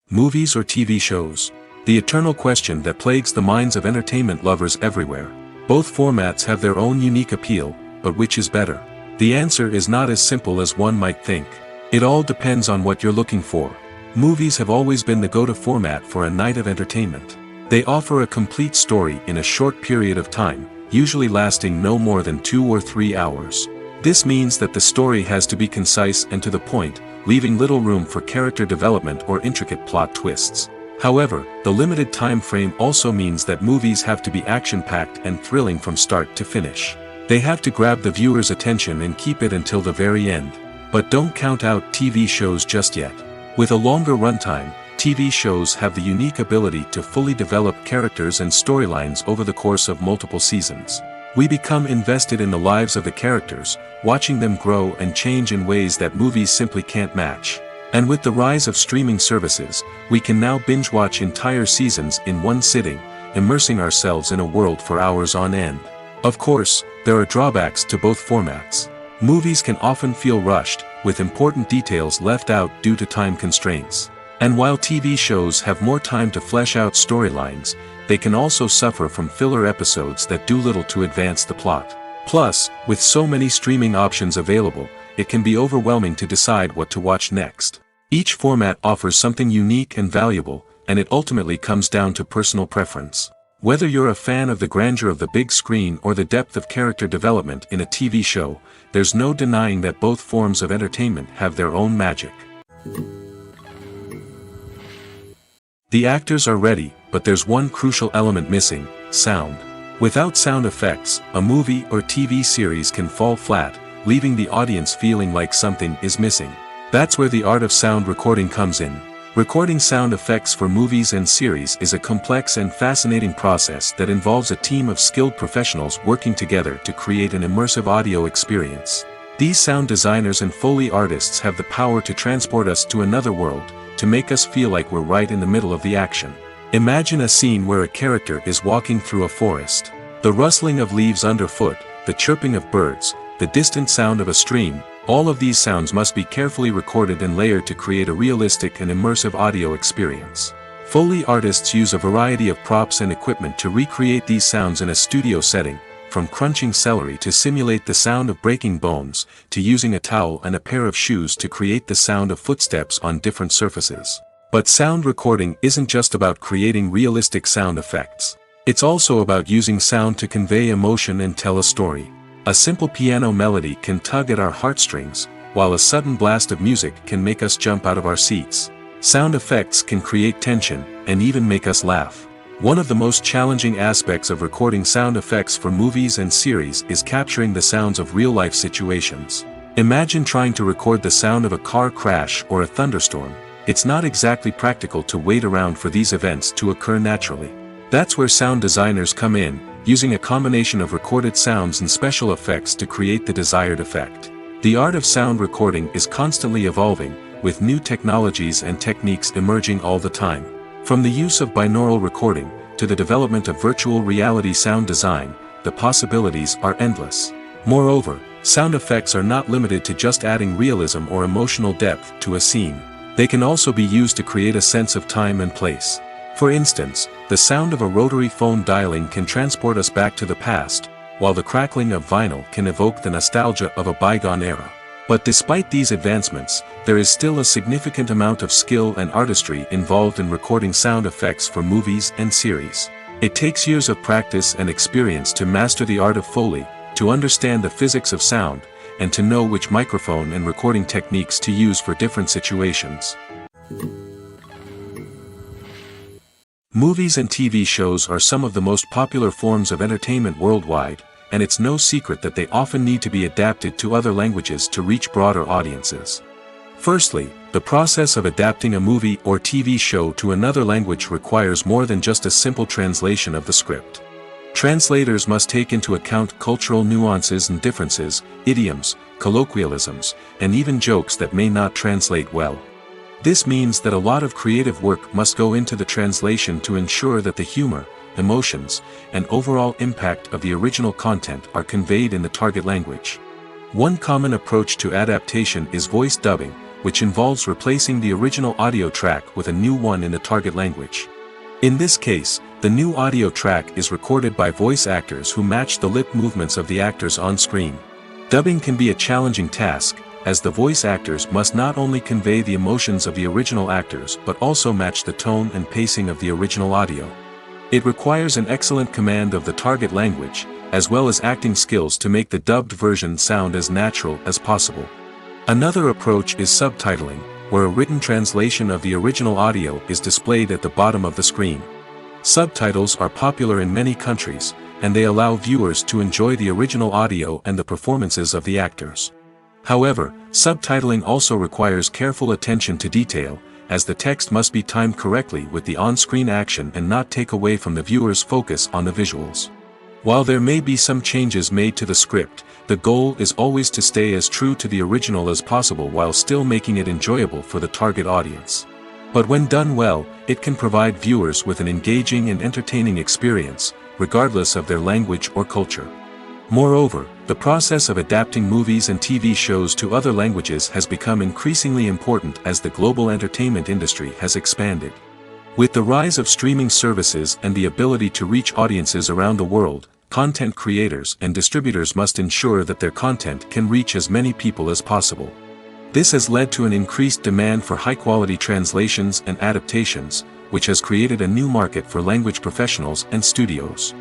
Movies or TV shows? The eternal question that plagues the minds of entertainment lovers everywhere. Both formats have their own unique appeal, but which is better? The answer is not as simple as one might think. It all depends on what you're looking for. Movies have always been the go-to format for a night of entertainment. They offer a complete story in a short period of time, usually lasting no more than 2 or 3 hours. This means that the story has to be concise and to the point, leaving little room for character development or intricate plot twists. However, the limited time frame also means that movies have to be action-packed and thrilling from start to finish. They have to grab the viewer's attention and keep it until the very end. But don't count out TV shows just yet. With a longer runtime, TV shows have the unique ability to fully develop characters and storylines over the course of multiple seasons. We become invested in the lives of the characters, watching them grow and change in ways that movies simply can't match. And with the rise of streaming services, we can now binge-watch entire seasons in one sitting, immersing ourselves in a world for hours on end. Of course, there are drawbacks to both formats. Movies can often feel rushed, with important details left out due to time constraints. And while TV shows have more time to flesh out storylines, they can also suffer from filler episodes that do little to advance the plot. Plus, with so many streaming options available, it can be overwhelming to decide what to watch next. Each format offers something unique and valuable, and it ultimately comes down to personal preference. Whether you're a fan of the grandeur of the big screen or the depth of character development in a TV show, there's no denying that both forms of entertainment have their own magic. The actors are ready, but there's one crucial element missing: sound. Without sound effects, a movie or TV series can fall flat, leaving the audience feeling like something is missing. That's where the art of sound recording comes in. Recording sound effects for movies and series is a complex and fascinating process that involves a team of skilled professionals working together to create an immersive audio experience. These sound designers and Foley artists have the power to transport us to another world, to make us feel like we're right in the middle of the action. Imagine a scene where a character is walking through a forest. The rustling of leaves underfoot, the chirping of birds, the distant sound of a stream, all of these sounds must be carefully recorded and layered to create a realistic and immersive audio experience. Foley artists use a variety of props and equipment to recreate these sounds in a studio setting, from crunching celery to simulate the sound of breaking bones, to using a towel and a pair of shoes to create the sound of footsteps on different surfaces. But sound recording isn't just about creating realistic sound effects. It's also about using sound to convey emotion and tell a story. A simple piano melody can tug at our heartstrings, while a sudden blast of music can make us jump out of our seats. Sound effects can create tension, and even make us laugh. One of the most challenging aspects of recording sound effects for movies and series is capturing the sounds of real-life situations. Imagine trying to record the sound of a car crash or a thunderstorm. It's not exactly practical to wait around for these events to occur naturally. That's where sound designers come in, using a combination of recorded sounds and special effects to create the desired effect. The art of sound recording is constantly evolving, with new technologies and techniques emerging all the time. From the use of binaural recording, to the development of virtual reality sound design, the possibilities are endless. Moreover, sound effects are not limited to just adding realism or emotional depth to a scene. They can also be used to create a sense of time and place. For instance, the sound of a rotary phone dialing can transport us back to the past, while the crackling of vinyl can evoke the nostalgia of a bygone era. But despite these advancements, there is still a significant amount of skill and artistry involved in recording sound effects for movies and series. It takes years of practice and experience to master the art of Foley, to understand the physics of sound, and to know which microphone and recording techniques to use for different situations. Movies and TV shows are some of the most popular forms of entertainment worldwide, and it's no secret that they often need to be adapted to other languages to reach broader audiences. Firstly, the process of adapting a movie or TV show to another language requires more than just a simple translation of the script. Translators must take into account cultural nuances and differences, idioms, colloquialisms, and even jokes that may not translate well. This means that a lot of creative work must go into the translation to ensure that the humor, emotions, and overall impact of the original content are conveyed in the target language. One common approach to adaptation is voice dubbing, which involves replacing the original audio track with a new one in the target language. In this case, the new audio track is recorded by voice actors who match the lip movements of the actors on screen. Dubbing can be a challenging task, as the voice actors must not only convey the emotions of the original actors but also match the tone and pacing of the original audio. It requires an excellent command of the target language, as well as acting skills to make the dubbed version sound as natural as possible. Another approach is subtitling, where a written translation of the original audio is displayed at the bottom of the screen. Subtitles are popular in many countries, and they allow viewers to enjoy the original audio and the performances of the actors. However, subtitling also requires careful attention to detail, as the text must be timed correctly with the on-screen action and not take away from the viewer's focus on the visuals. While there may be some changes made to the script, the goal is always to stay as true to the original as possible while still making it enjoyable for the target audience. But when done well, it can provide viewers with an engaging and entertaining experience, regardless of their language or culture. Moreover, the process of adapting movies and TV shows to other languages has become increasingly important as the global entertainment industry has expanded. With the rise of streaming services and the ability to reach audiences around the world, content creators and distributors must ensure that their content can reach as many people as possible. This has led to an increased demand for high-quality translations and adaptations, which has created a new market for language professionals and studios.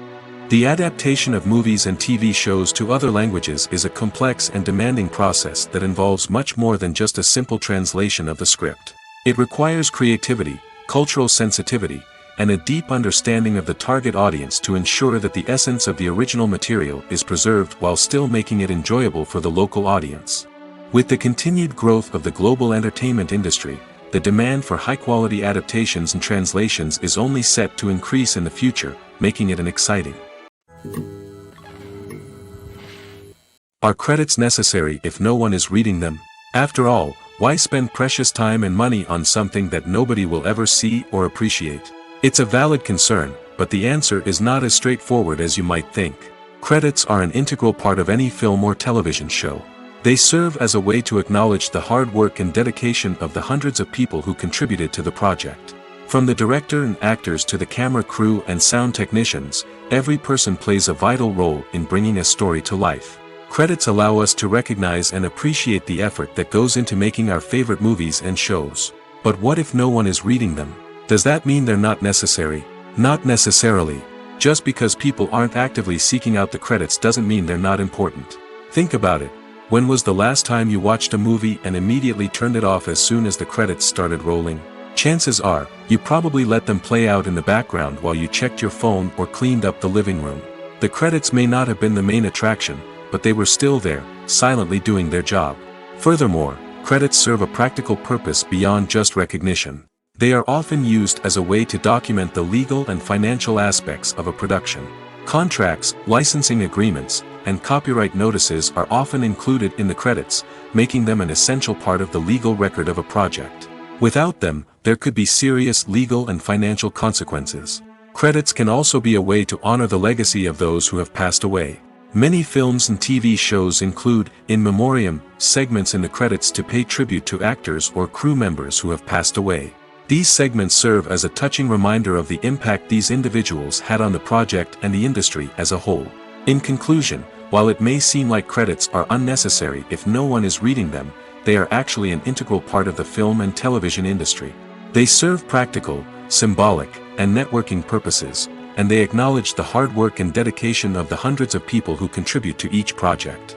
The adaptation of movies and TV shows to other languages is a complex and demanding process that involves much more than just a simple translation of the script. It requires creativity, cultural sensitivity, and a deep understanding of the target audience to ensure that the essence of the original material is preserved while still making it enjoyable for the local audience. With the continued growth of the global entertainment industry, the demand for high-quality adaptations and translations is only set to increase in the future, making it an exciting. Are credits necessary if no one is reading them? After all, why spend precious time and money on something that nobody will ever see or appreciate? It's a valid concern, but the answer is not as straightforward as you might think. Credits are an integral part of any film or television show. They serve as a way to acknowledge the hard work and dedication of the hundreds of people who contributed to the project. From the director and actors to the camera crew and sound technicians, every person plays a vital role in bringing a story to life. Credits allow us to recognize and appreciate the effort that goes into making our favorite movies and shows. But what if no one is reading them? Does that mean they're not necessary? Not necessarily. Just because people aren't actively seeking out the credits doesn't mean they're not important. Think about it. When was the last time you watched a movie and immediately turned it off as soon as the credits started rolling? Chances are, you probably let them play out in the background while you checked your phone or cleaned up the living room. The credits may not have been the main attraction, but they were still there, silently doing their job. Furthermore, credits serve a practical purpose beyond just recognition. They are often used as a way to document the legal and financial aspects of a production. Contracts, licensing agreements, and copyright notices are often included in the credits, making them an essential part of the legal record of a project. Without them, there could be serious legal and financial consequences. Credits can also be a way to honor the legacy of those who have passed away. Many films and TV shows include, in memoriam, segments in the credits to pay tribute to actors or crew members who have passed away. These segments serve as a touching reminder of the impact these individuals had on the project and the industry as a whole. In conclusion, while it may seem like credits are unnecessary if no one is reading them, they are actually an integral part of the film and television industry. They serve practical, symbolic, and networking purposes, and they acknowledge the hard work and dedication of the hundreds of people who contribute to each project.